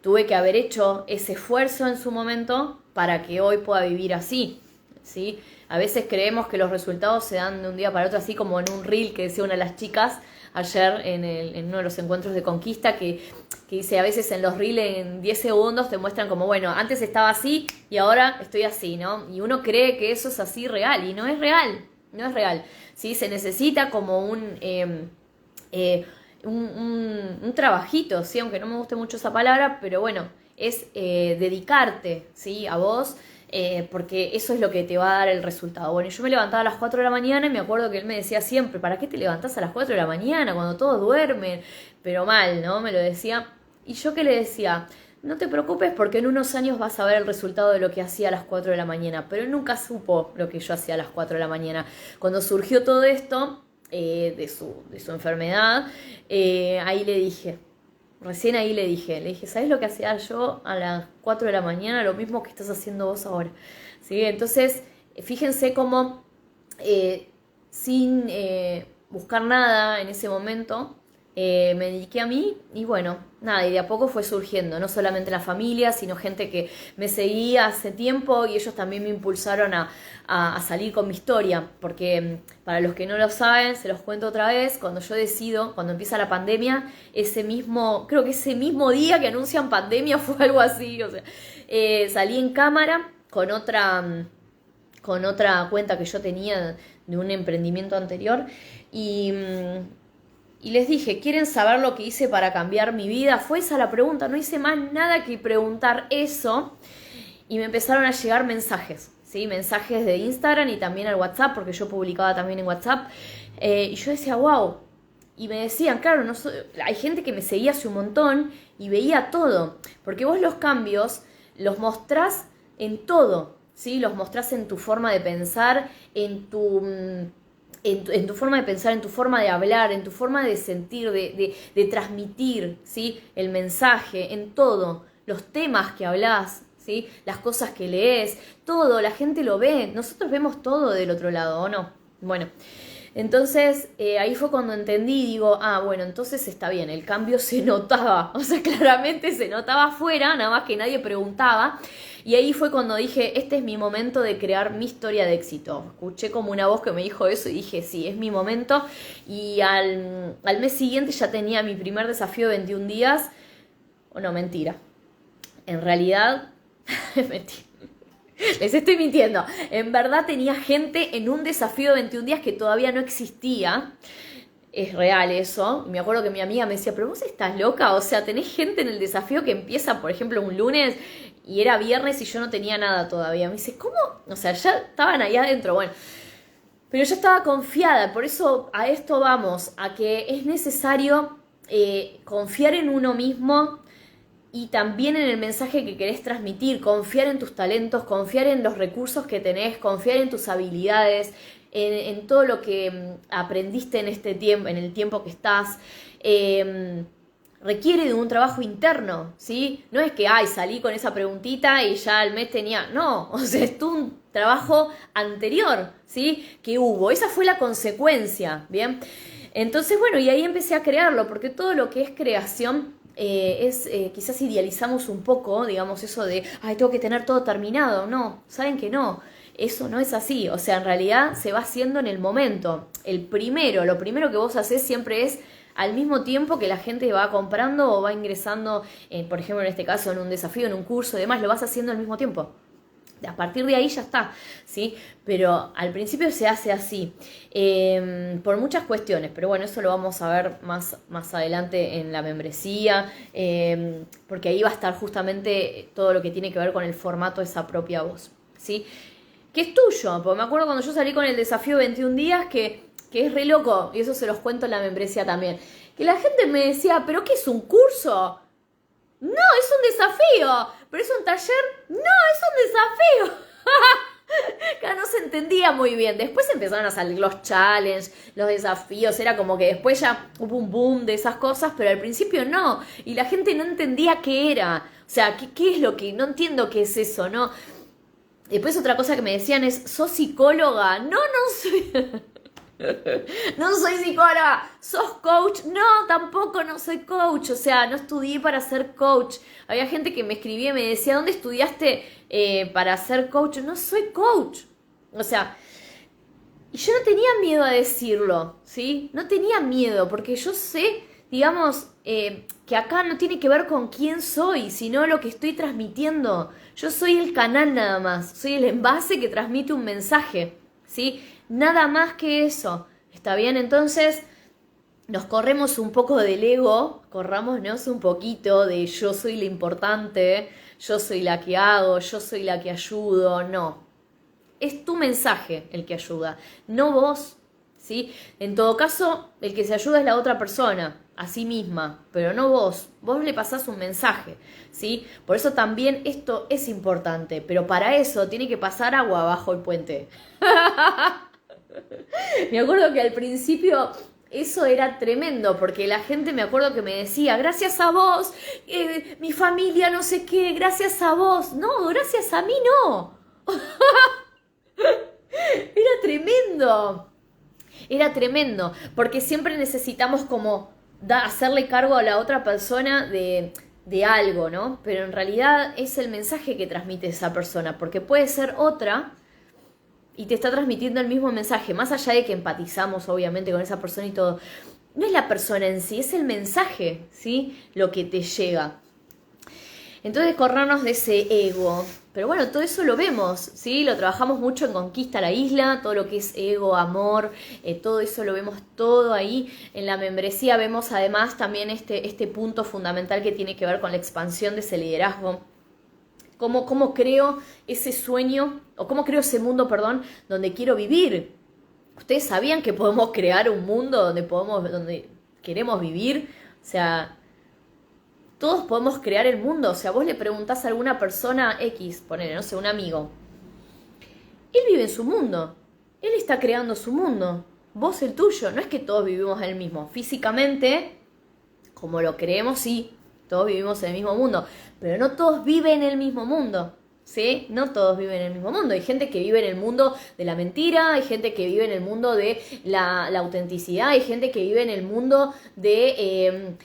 tuve que haber hecho ese esfuerzo en su momento para que hoy pueda vivir así, ¿sí? A veces creemos que los resultados se dan de un día para otro, así como en un reel que decía una de las chicas ayer en uno de los encuentros de conquista, que dice, a veces en los reels en 10 segundos te muestran como, bueno, antes estaba así y ahora estoy así, ¿no? Y uno cree que eso es así real y no es real, no es real, ¿sí? Se necesita como un trabajito, ¿sí? Aunque no me guste mucho esa palabra, pero bueno, es dedicarte, ¿sí? A vos, porque eso es lo que te va a dar el resultado. Bueno, yo me levantaba a las 4 de la mañana y me acuerdo que él me decía siempre, ¿para qué te levantás a las 4 de la mañana cuando todos duermen? Pero mal, ¿no? Me lo decía. Y yo que le decía, no te preocupes porque en unos años vas a ver el resultado de lo que hacía a las 4 de la mañana. Pero él nunca supo lo que yo hacía a las 4 de la mañana. Cuando surgió todo esto de su enfermedad, ahí le dije, recién ahí le dije, ¿sabes lo que hacía yo a las 4 de la mañana? Lo mismo que estás haciendo vos ahora. ¿Sí? Entonces, fíjense cómo sin buscar nada en ese momento, me dediqué a mí y bueno, nada, y de a poco fue surgiendo, no solamente la familia, sino gente que me seguía hace tiempo y ellos también me impulsaron a salir con mi historia, porque para los que no lo saben, se los cuento otra vez, cuando yo decido, cuando empieza la pandemia, creo que ese mismo día que anuncian pandemia fue algo así, o sea, salí en cámara con otra cuenta que yo tenía de un emprendimiento anterior y les dije, ¿quieren saber lo que hice para cambiar mi vida? Fue esa la pregunta, no hice más nada que preguntar eso y me empezaron a llegar mensajes, ¿sí? Mensajes de Instagram y también al WhatsApp, porque yo publicaba también en WhatsApp, y yo decía, wow, y me decían, claro, hay gente que me seguía hace un montón y veía todo, porque vos los cambios los mostrás en todo, ¿sí? Los mostrás en tu forma de pensar, en tu forma de pensar, en tu forma de hablar, en tu forma de sentir, de transmitir, ¿sí? El mensaje, en todo, los temas que hablas, ¿sí? Las cosas que lees, todo, la gente lo ve, nosotros vemos todo del otro lado, ¿o no? Bueno, entonces ahí fue cuando entendí y digo, bueno, entonces está bien, el cambio se notaba, o sea, claramente se notaba afuera, nada más que nadie preguntaba. Y ahí fue cuando dije, este es mi momento de crear mi historia de éxito. Escuché como una voz que me dijo eso y dije, sí, es mi momento. Y al mes siguiente ya tenía mi primer desafío de 21 días. No, mentira. En realidad, mentira. Les estoy mintiendo. En verdad tenía gente en un desafío de 21 días que todavía no existía. Es real eso. Me acuerdo que mi amiga me decía, pero vos estás loca. O sea, tenés gente en el desafío que empieza, por ejemplo, un lunes y era viernes y yo no tenía nada todavía. Me dice, ¿cómo? O sea, ya estaban ahí adentro. Bueno, pero yo estaba confiada. Por eso a esto vamos, a que es necesario confiar en uno mismo y también en el mensaje que querés transmitir, confiar en tus talentos, confiar en los recursos que tenés, confiar en tus habilidades, en todo lo que aprendiste en este tiempo, en el tiempo que estás. Requiere de un trabajo interno, ¿sí? No es que, salí con esa preguntita y ya al mes tenía... No, o sea, es un trabajo anterior, ¿sí? Que hubo. Esa fue la consecuencia, ¿bien? Entonces, bueno, y ahí empecé a crearlo, porque todo lo que es creación... quizás idealizamos un poco, digamos, eso de, tengo que tener todo terminado. No, saben que no. eso no es así. O sea, en realidad se va haciendo en el momento. Lo primero que vos haces siempre es al mismo tiempo que la gente va comprando o va ingresando, por ejemplo, en este caso, en un desafío, en un curso y demás, lo vas haciendo al mismo tiempo. A partir de ahí ya está, ¿sí? Pero al principio se hace así, por muchas cuestiones, pero bueno, eso lo vamos a ver más adelante en la membresía, porque ahí va a estar justamente todo lo que tiene que ver con el formato de esa propia voz, ¿sí? Que es tuyo, porque me acuerdo cuando yo salí con el desafío 21 días, que es re loco, y eso se los cuento en la membresía también, que la gente me decía, ¿pero qué es un curso? No, es un desafío, pero es un taller, no, es un desafío. Acá no se entendía muy bien. Después empezaron a salir los challenges, los desafíos, era como que después ya hubo un boom de esas cosas, pero al principio no, y la gente no entendía qué era. O sea, ¿qué es lo que? No entiendo qué es eso, ¿no? Después otra cosa que me decían es, ¿sos psicóloga? No, no soy... No soy psicóloga. ¿Sos coach? No, tampoco no soy coach. O sea, no estudié para ser coach. Había gente que me escribía y me decía, ¿dónde estudiaste para ser coach? No soy coach. O sea, y yo no tenía miedo a decirlo, ¿sí? No tenía miedo, porque yo sé, digamos, que acá no tiene que ver con quién soy, sino lo que estoy transmitiendo. Yo soy el canal nada más, soy el envase que transmite un mensaje, ¿sí? Nada más que eso. ¿Está bien? Entonces, nos corremos un poco del ego, corrámonos un poquito de yo soy la importante, yo soy la que hago, yo soy la que ayudo. No. Es tu mensaje el que ayuda, no vos, ¿sí? En todo caso, el que se ayuda es la otra persona, a sí misma, pero no vos. Vos le pasás un mensaje, ¿sí? Por eso también esto es importante, pero para eso tiene que pasar agua bajo el puente. Me acuerdo que al principio eso era tremendo, porque la gente, me acuerdo que me decía, gracias a vos, mi familia no sé qué, gracias a vos. No, gracias a mí no. Era tremendo, porque siempre necesitamos como hacerle cargo a la otra persona de algo, ¿no? Pero en realidad es el mensaje que transmite esa persona, porque puede ser otra y te está transmitiendo el mismo mensaje, más allá de que empatizamos obviamente con esa persona y todo. No es la persona en sí, es el mensaje, ¿sí? Lo que te llega. Entonces, corrernos de ese ego. Pero bueno, todo eso lo vemos, ¿sí? Lo trabajamos mucho en Conquista la Isla, todo lo que es ego, amor, todo eso lo vemos todo ahí. En la membresía vemos además también este punto fundamental que tiene que ver con la expansión de ese liderazgo. Cómo creo ese sueño, o cómo creo ese mundo, perdón, donde quiero vivir. ¿Ustedes sabían que podemos crear un mundo donde queremos vivir? O sea, todos podemos crear el mundo. O sea, vos le preguntás a alguna persona X, ponele, no sé, un amigo. Él vive en su mundo. Él está creando su mundo. Vos el tuyo. No es que todos vivimos en el mismo. Físicamente, como lo creemos, sí. Todos vivimos en el mismo mundo. Pero no todos viven en el mismo mundo. ¿Sí? No todos viven en el mismo mundo. Hay gente que vive en el mundo de la mentira, hay gente que vive en el mundo de la autenticidad, hay gente que vive en el mundo del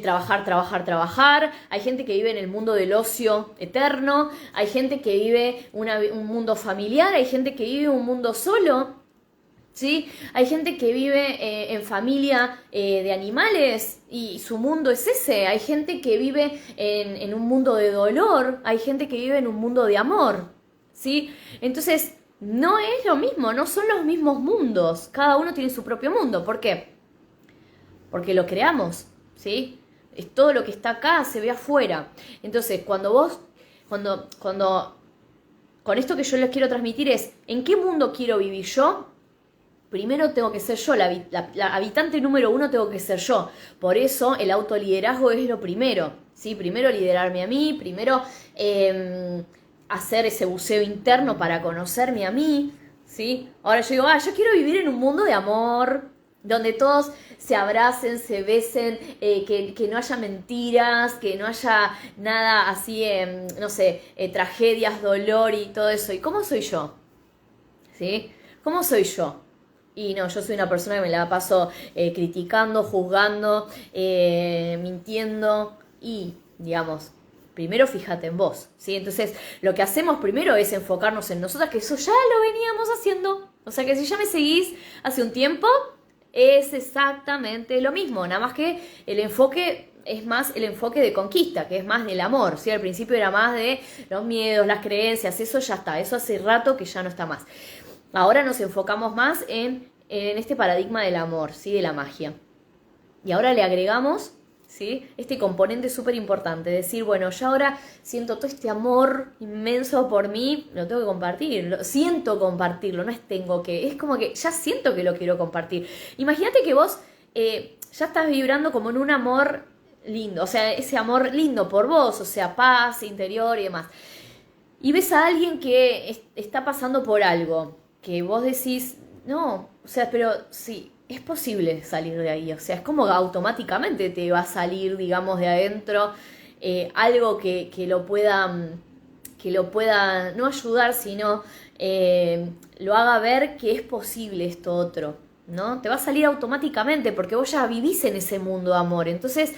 trabajar, hay gente que vive en el mundo del ocio eterno, hay gente que vive un mundo familiar, hay gente que vive un mundo solo, ¿sí? Hay gente que vive en familia de animales y su mundo es ese. Hay gente que vive en un mundo de dolor. Hay gente que vive en un mundo de amor, ¿sí? Entonces, no es lo mismo, no son los mismos mundos. Cada uno tiene su propio mundo. ¿Por qué? Porque lo creamos, ¿sí? Es todo lo que está acá, se ve afuera. Entonces, cuando con esto que yo les quiero transmitir es, ¿en qué mundo quiero vivir yo? Primero tengo que ser yo, la habitante número 1 tengo que ser yo. Por eso el autoliderazgo es lo primero, ¿sí? Primero liderarme a mí, primero hacer ese buceo interno para conocerme a mí, ¿sí? Ahora yo digo, yo quiero vivir en un mundo de amor, donde todos se abracen, se besen, que no haya mentiras, que no haya nada así, no sé, tragedias, dolor y todo eso. ¿Y cómo soy yo? ¿Sí? ¿Cómo soy yo? Y no, yo soy una persona que me la paso criticando, juzgando, mintiendo y, digamos, Primero fíjate en vos, ¿sí? Entonces, lo que hacemos primero es enfocarnos en nosotras, que eso ya lo veníamos haciendo. O sea que si ya me seguís hace un tiempo, es exactamente lo mismo, nada más que el enfoque es más el enfoque de conquista, que es más del amor, ¿sí? Al principio era más de los miedos, las creencias, eso ya está, eso hace rato que ya no está más. Ahora nos enfocamos más en este paradigma del amor, ¿sí? De la magia. Y ahora le agregamos, ¿sí? Este componente súper importante, decir, bueno, yo ahora siento todo este amor inmenso por mí, lo tengo que compartir, siento compartirlo, no es tengo que, es como que ya siento que lo quiero compartir. Imagínate que vos ya estás vibrando como en un amor lindo, o sea, ese amor lindo por vos, o sea, paz interior y demás. Y ves a alguien que está pasando por algo, que vos decís, no, o sea, pero sí, es posible salir de ahí, o sea, es como que automáticamente te va a salir, digamos, de adentro algo que lo pueda no ayudar, sino lo haga ver que es posible esto otro, ¿no? Te va a salir automáticamente porque vos ya vivís en ese mundo de amor, entonces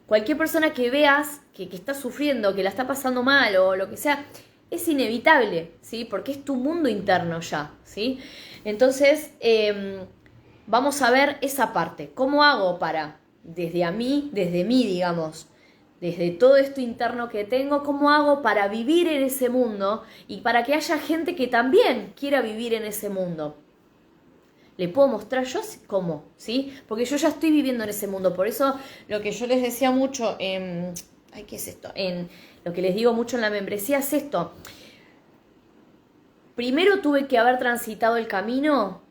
cualquier persona que veas que está sufriendo, que la está pasando mal o lo que sea, es inevitable, ¿sí? Porque es tu mundo interno ya, ¿sí? Entonces, vamos a ver esa parte. ¿Cómo hago para, desde mí, digamos, desde todo esto interno que tengo, cómo hago para vivir en ese mundo y para que haya gente que también quiera vivir en ese mundo? Le puedo mostrar yo cómo, ¿sí? Porque yo ya estoy viviendo en ese mundo. Por eso lo que yo les decía mucho, ¿qué es esto? Lo que les digo mucho en la membresía es esto. Primero tuve que haber transitado el camino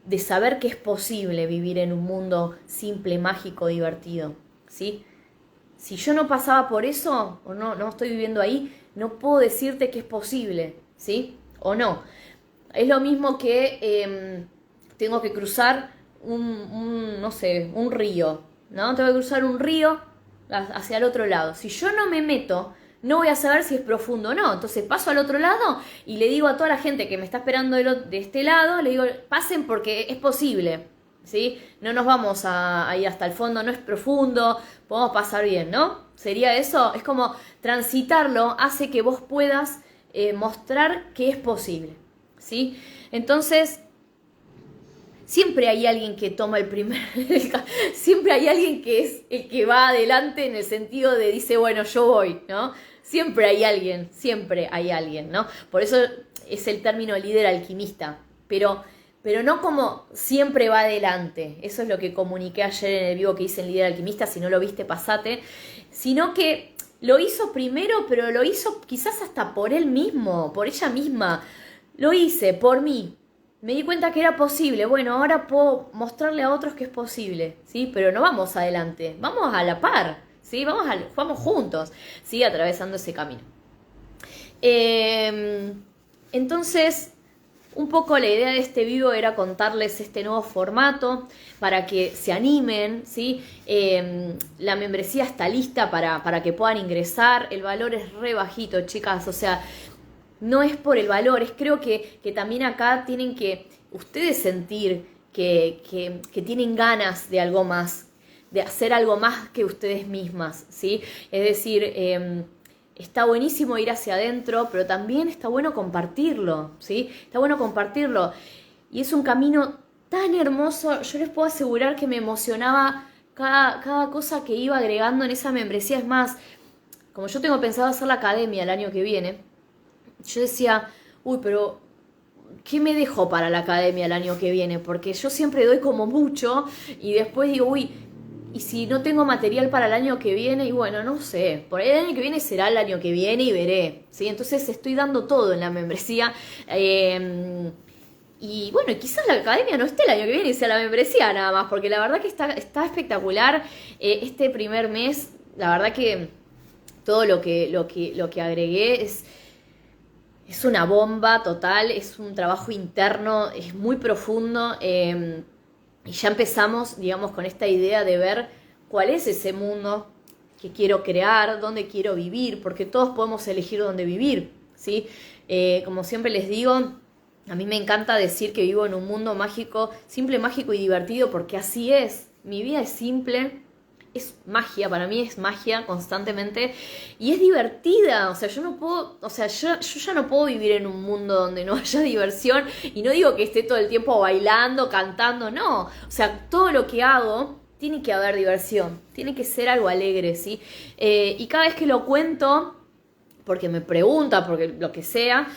de saber que es posible vivir en un mundo simple, mágico, divertido, ¿sí? Si yo no pasaba por eso, o no estoy viviendo ahí, no puedo decirte que es posible, ¿sí? O no. Es lo mismo que tengo que cruzar no sé, un río, ¿no? Tengo que cruzar un río hacia el otro lado. Si yo no me meto, no voy a saber si es profundo o no. Entonces paso al otro lado y le digo a toda la gente que me está esperando de este lado, le digo, pasen porque es posible, ¿sí? No nos vamos a ir hasta el fondo, no es profundo, podemos pasar bien, ¿no? ¿Sería eso? Es como transitarlo hace que vos puedas mostrar que es posible, ¿sí? Entonces, siempre hay alguien que toma el primer, siempre hay alguien que es el que va adelante en el sentido de dice, bueno, yo voy, ¿no? Siempre hay alguien, ¿no? Por eso es el término líder alquimista, pero no como siempre va adelante, eso es lo que comuniqué ayer en el vivo que hice en líder alquimista, si no lo viste, pasate, sino que lo hizo primero, pero lo hizo quizás hasta por él mismo, por ella misma, lo hice por mí. Me di cuenta que era posible. Bueno, ahora puedo mostrarle a otros que es posible, ¿sí? Pero no vamos adelante, vamos a la par, ¿sí? Vamos juntos, ¿sí? Atravesando ese camino. Entonces, un poco la idea de este vivo era contarles este nuevo formato para que se animen, ¿sí? La membresía está lista para que puedan ingresar. El valor es re bajito, chicas, o sea, no es por el valor, creo que también acá tienen que ustedes sentir que tienen ganas de algo más, de hacer algo más que ustedes mismas, ¿sí? Es decir, está buenísimo ir hacia adentro, pero también está bueno compartirlo, ¿sí? Está bueno compartirlo. Y es un camino tan hermoso, yo les puedo asegurar que me emocionaba cada cosa que iba agregando en esa membresía. Es más, como yo tengo pensado hacer la academia el año que viene, yo decía, uy, pero ¿qué me dejo para la academia el año que viene? Porque yo siempre doy como mucho y después digo, uy, y si no tengo material para el año que viene, y bueno, no sé, por ahí el año que viene será el año que viene y veré, ¿sí? Entonces estoy dando todo en la membresía. Y bueno, quizás la academia no esté el año que viene y sea la membresía nada más, porque la verdad que está espectacular este primer mes. La verdad que todo lo que agregué es una bomba total, es un trabajo interno, es muy profundo y ya empezamos, digamos, con esta idea de ver cuál es ese mundo que quiero crear, dónde quiero vivir, porque todos podemos elegir dónde vivir, ¿sí? Como siempre les digo, a mí me encanta decir que vivo en un mundo mágico, simple, mágico y divertido, porque así es. Mi vida es simple, es magia, para mí es magia constantemente y es divertida, o sea, yo no puedo, o sea, yo ya no puedo vivir en un mundo donde no haya diversión y no digo que esté todo el tiempo bailando, cantando, no, o sea, todo lo que hago tiene que haber diversión, tiene que ser algo alegre, ¿sí? Y cada vez que lo cuento, porque me pregunta, porque lo que sea,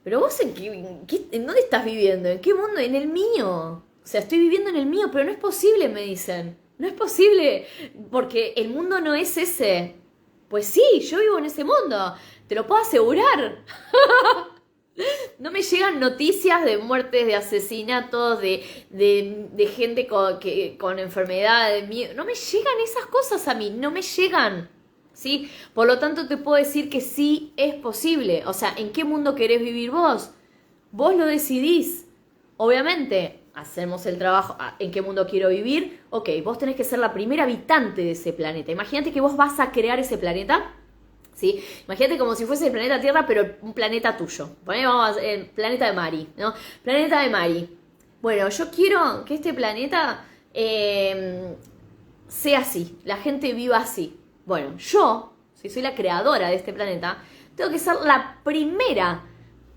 pero vos ¿en dónde estás viviendo? ¿En qué mundo? En el mío. O sea, estoy viviendo en el mío, pero no es posible, me dicen. No es posible, porque el mundo no es ese. Pues sí, yo vivo en ese mundo, te lo puedo asegurar. No me llegan noticias de muertes, de asesinatos, de gente con enfermedades. No me llegan esas cosas a mí, no me llegan. ¿Sí? Por lo tanto, te puedo decir que sí es posible. O sea, ¿en qué mundo querés vivir vos? Vos lo decidís. Obviamente, hacemos el trabajo. ¿En qué mundo quiero vivir? Ok, vos tenés que ser la primera habitante de ese planeta. Imagínate que vos vas a crear ese planeta. ¿Sí? Imagínate como si fuese el planeta Tierra, pero un planeta tuyo. Vamos el planeta de Mari, ¿no? Planeta de Mari. Bueno, yo quiero que este planeta sea así, la gente viva así. Bueno, yo, si soy la creadora de este planeta, tengo que ser la primera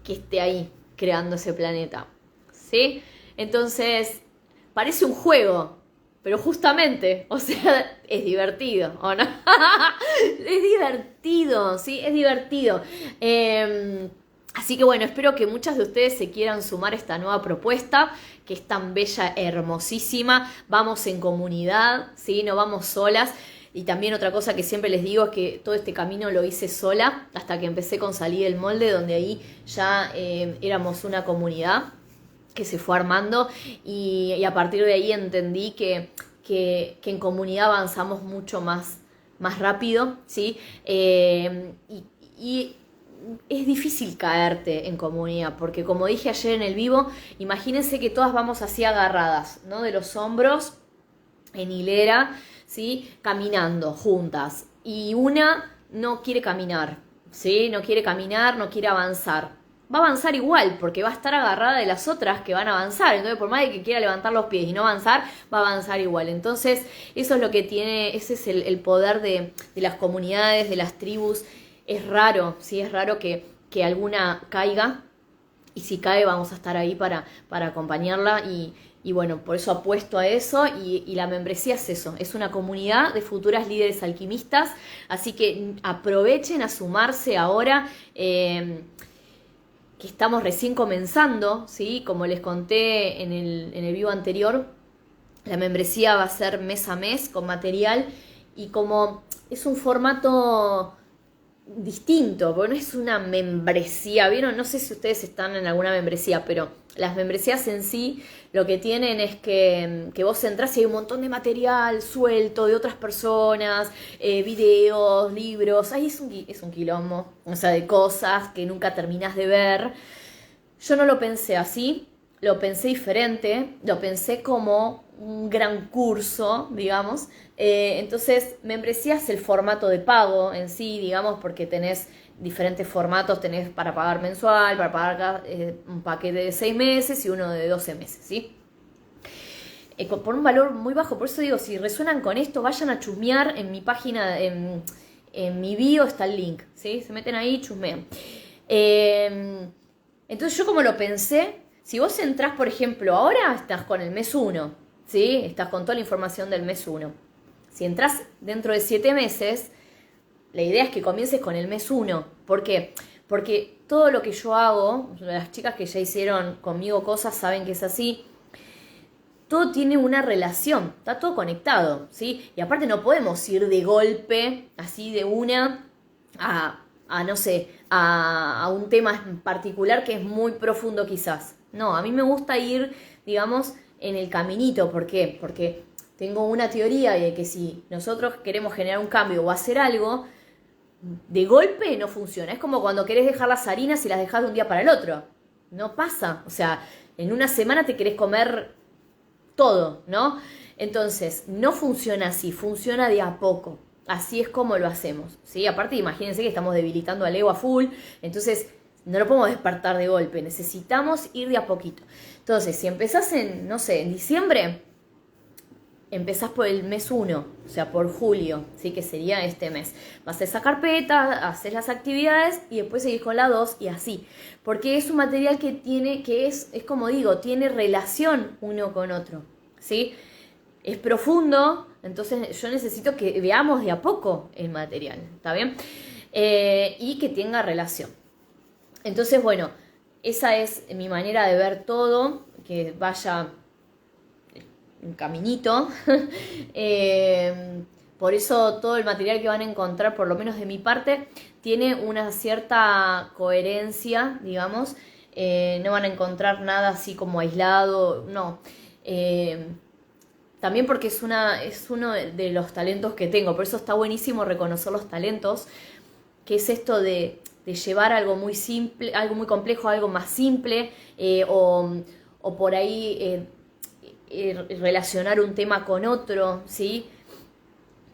que esté ahí creando ese planeta. ¿Sí? Entonces, parece un juego, pero justamente, o sea, es divertido, ¿o no? Es divertido, ¿sí? Es divertido. Así que bueno, espero que muchas de ustedes se quieran sumar a esta nueva propuesta, que es tan bella, hermosísima. Vamos en comunidad, ¿sí? No vamos solas. Y también otra cosa que siempre les digo es que todo este camino lo hice sola, hasta que empecé con Salí del Molde, donde ahí ya éramos una comunidad que se fue armando y a partir de ahí entendí que en comunidad avanzamos mucho más rápido, ¿sí? Y es difícil caerte en comunidad, porque como dije ayer en el vivo, imagínense que todas vamos así agarradas, ¿no? De los hombros, en hilera, ¿sí? Caminando juntas. Y una no quiere caminar, ¿sí? No quiere caminar, no quiere avanzar. Va a avanzar igual, porque va a estar agarrada de las otras que van a avanzar. Entonces, por más de que quiera levantar los pies y no avanzar, va a avanzar igual. Entonces, eso es lo que tiene, ese es el poder de las comunidades, de las tribus. Es raro, sí, es raro que alguna caiga. Y si cae, vamos a estar ahí para acompañarla. Y bueno, por eso apuesto a eso. Y la membresía es eso, es una comunidad de futuras líderes alquimistas. Así que aprovechen a sumarse ahora. Que estamos recién comenzando, ¿sí? Como les conté en el vivo anterior, la membresía va a ser mes a mes con material y como es un formato distinto, porque no es una membresía, ¿vieron? No sé si ustedes están en alguna membresía, pero las membresías en sí lo que tienen es que vos entrás y hay un montón de material suelto de otras personas, videos, libros, ahí es un quilombo, o sea, de cosas que nunca terminás de ver. Yo no lo pensé así, lo pensé diferente, lo pensé como un gran curso, digamos. Entonces, membresía es el formato de pago en sí, digamos, porque tenés diferentes formatos, tenés para pagar mensual, para pagar un paquete de 6 meses y uno de 12 meses, ¿sí? Por un valor muy bajo, por eso digo, si resuenan con esto, vayan a chusmear en mi página, en mi bio está el link, ¿sí? Se meten ahí y chusmean. Entonces yo como lo pensé, si vos entrás, por ejemplo, ahora estás con el mes 1, ¿sí? Estás con toda la información del mes 1. Si entras dentro de 7 meses, la idea es que comiences con el mes 1. ¿Por qué? Porque todo lo que yo hago, las chicas que ya hicieron conmigo cosas saben que es así, todo tiene una relación, está todo conectado, ¿sí? Y aparte no podemos ir de golpe, así de una, no sé, a un tema en particular que es muy profundo quizás. No, a mí me gusta ir, digamos, en el caminito. ¿Por qué? Porque tengo una teoría de que si nosotros queremos generar un cambio o hacer algo, de golpe no funciona. Es como cuando querés dejar las harinas y las dejás de un día para el otro. No pasa. O sea, en una semana te querés comer todo, ¿no? Entonces, no funciona así, funciona de a poco. Así es como lo hacemos, ¿sí? Aparte, imagínense que estamos debilitando al ego a full, entonces no lo podemos despertar de golpe, necesitamos ir de a poquito. Entonces, si empezás en, no sé, en diciembre, empezás por el mes 1, o sea, por julio, ¿sí? Que sería este mes. Vas a esa carpeta, haces las actividades y después seguís con la 2 y así. Porque es un material que es como digo, tiene relación uno con otro, ¿sí? Es profundo, entonces yo necesito que veamos de a poco el material, ¿está bien? Y que tenga relación. Entonces, bueno, esa es mi manera de ver todo, que vaya un caminito. Por eso todo el material que van a encontrar, por lo menos de mi parte, tiene una cierta coherencia, digamos. No van a encontrar nada así como aislado, no. También porque es uno de los talentos que tengo, por eso está buenísimo reconocer los talentos, que es esto de llevar algo muy simple, algo muy complejo a algo más simple, o por ahí relacionar un tema con otro, ¿sí?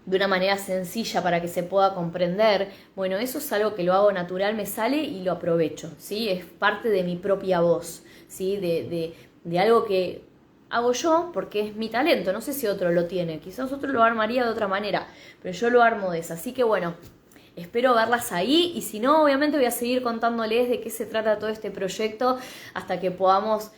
De una manera sencilla para que se pueda comprender. Bueno, eso es algo que lo hago natural, me sale y lo aprovecho, ¿sí? Es parte de mi propia voz, ¿sí? De algo que hago yo porque es mi talento, no sé si otro lo tiene, quizás otro lo armaría de otra manera, pero yo lo armo de esa, así que bueno, espero verlas ahí y si no, obviamente voy a seguir contándoles de qué se trata todo este proyecto hasta que podamos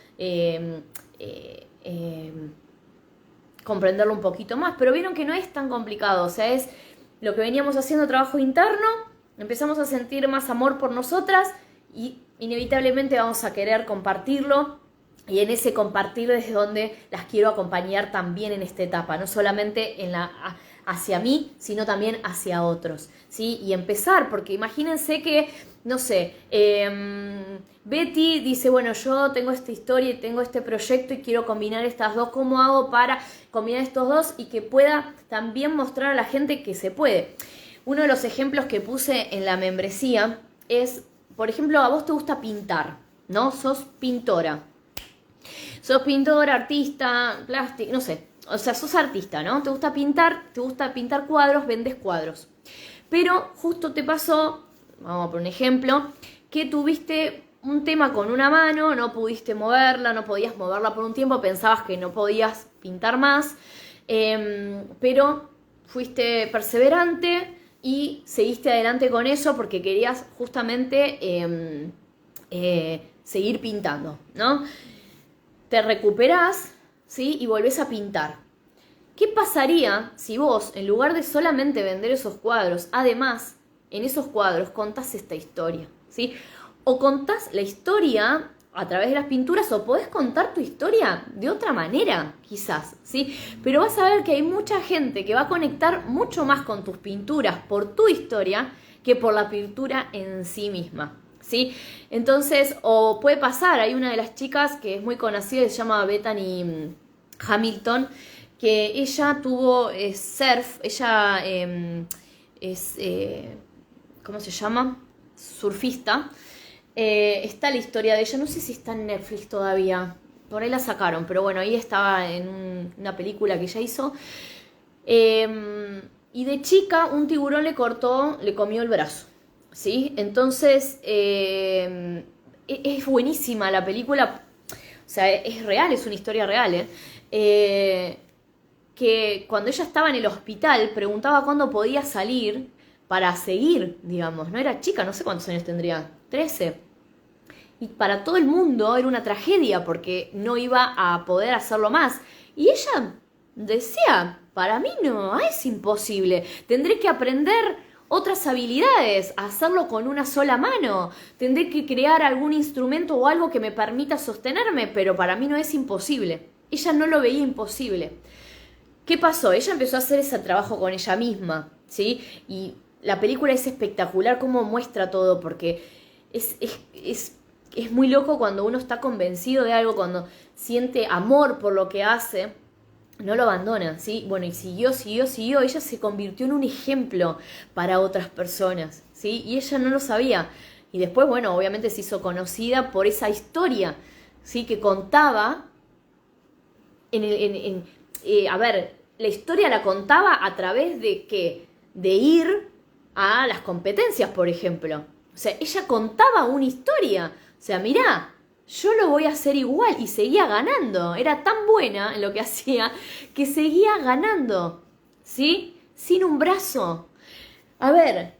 comprenderlo un poquito más, pero vieron que no es tan complicado, o sea, es lo que veníamos haciendo, trabajo interno, empezamos a sentir más amor por nosotras y inevitablemente vamos a querer compartirlo. Y en ese compartir es donde las quiero acompañar también en esta etapa, no solamente hacia mí, sino también hacia otros, ¿sí? Y empezar, porque imagínense que, no sé, Betty dice, bueno, yo tengo esta historia y tengo este proyecto y quiero combinar estas dos, ¿cómo hago para combinar estos dos y que pueda también mostrar a la gente que se puede? Uno de los ejemplos que puse en la membresía es, por ejemplo, a vos te gusta pintar, ¿no? Sos pintora. Sos pintor, artista, plástico, no sé. O sea, sos artista, ¿no? Te gusta pintar cuadros, vendes cuadros. Pero justo te pasó, vamos a poner un ejemplo, que tuviste un tema con una mano, no pudiste moverla, no podías moverla por un tiempo, pensabas que no podías pintar más, pero fuiste perseverante y seguiste adelante con eso porque querías justamente seguir pintando, ¿no? Te recuperás, ¿sí? Y volvés a pintar. ¿Qué pasaría si vos, en lugar de solamente vender esos cuadros, además, en esos cuadros contás esta historia, ¿sí? O contás la historia a través de las pinturas, o podés contar tu historia de otra manera, quizás, ¿sí? Pero vas a ver que hay mucha gente que va a conectar mucho más con tus pinturas por tu historia que por la pintura en sí misma, ¿sí? Entonces, o puede pasar, hay una de las chicas que es muy conocida, se llama Bethany Hamilton, que ella tuvo surf, ella es, ¿cómo se llama? Surfista. Está la historia de ella, no sé si está en Netflix todavía, por ahí la sacaron, pero bueno, ahí estaba en una película que ella hizo. Y de chica un tiburón le comió el brazo. ¿Sí? Entonces, es buenísima la película, o sea, es real, es una historia real, que cuando ella estaba en el hospital preguntaba cuándo podía salir para seguir, digamos, no era chica, no sé cuántos años tendría, 13. Y para todo el mundo era una tragedia porque no iba a poder hacerlo más. Y ella decía, para mí no es imposible, tendré que aprender otras habilidades, hacerlo con una sola mano, tendré que crear algún instrumento o algo que me permita sostenerme, pero para mí no es imposible. Ella no lo veía imposible. ¿Qué pasó? Ella empezó a hacer ese trabajo con ella misma, ¿sí? Y la película es espectacular cómo muestra todo, porque es muy loco cuando uno está convencido de algo, cuando siente amor por lo que hace, no lo abandona, ¿sí? Bueno, y siguió, ella se convirtió en un ejemplo para otras personas, ¿sí? Y ella no lo sabía. Y después, bueno, obviamente se hizo conocida por esa historia, ¿sí? Que contaba, a ver, la historia la contaba a través de ¿qué? De ir a las competencias, por ejemplo. O sea, ella contaba una historia. O sea, mirá, yo lo voy a hacer igual, y seguía ganando. Era tan buena en lo que hacía que seguía ganando, ¿sí? Sin un brazo. A ver,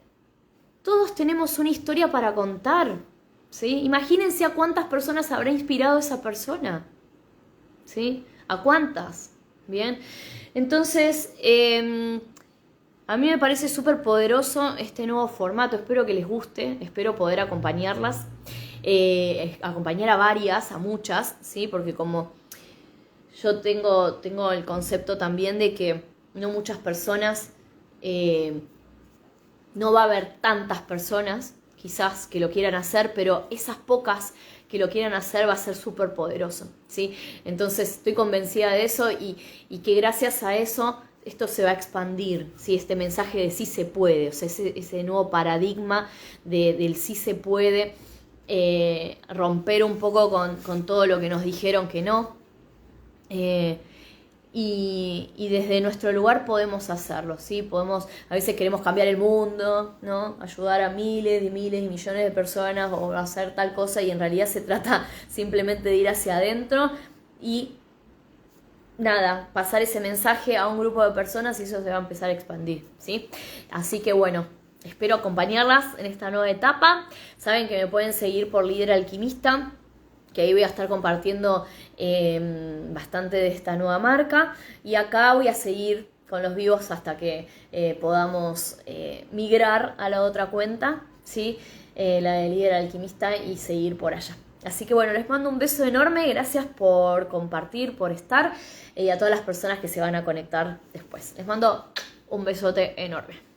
todos tenemos una historia para contar, ¿sí? Imagínense a cuántas personas habrá inspirado esa persona, ¿sí? ¿A cuántas? Bien, entonces a mí me parece súper poderoso este nuevo formato. Espero que les guste, espero poder acompañarlas, acompañar a varias, a muchas, ¿sí? Porque como yo tengo el concepto también de que no muchas personas, no va a haber tantas personas quizás que lo quieran hacer, pero esas pocas que lo quieran hacer va a ser súper poderoso, ¿sí? Entonces estoy convencida de eso y que gracias a eso esto se va a expandir, ¿sí? Este mensaje de sí se puede, o sea, ese nuevo paradigma del sí se puede, romper un poco con todo lo que nos dijeron que no. Y desde nuestro lugar podemos hacerlo, ¿sí? A veces queremos cambiar el mundo, ¿no? Ayudar a miles y miles y millones de personas o hacer tal cosa, y en realidad se trata simplemente de ir hacia adentro y nada, pasar ese mensaje a un grupo de personas, y eso se va a empezar a expandir, ¿sí? Así que bueno, espero acompañarlas en esta nueva etapa. Saben que me pueden seguir por Líder Alquimista, que ahí voy a estar compartiendo bastante de esta nueva marca, y acá voy a seguir con los vivos hasta que podamos migrar a la otra cuenta, ¿sí? La de Líder Alquimista, y seguir por allá. Así que bueno, les mando un beso enorme, gracias por compartir, por estar, y a todas las personas que se van a conectar después. Les mando un besote enorme.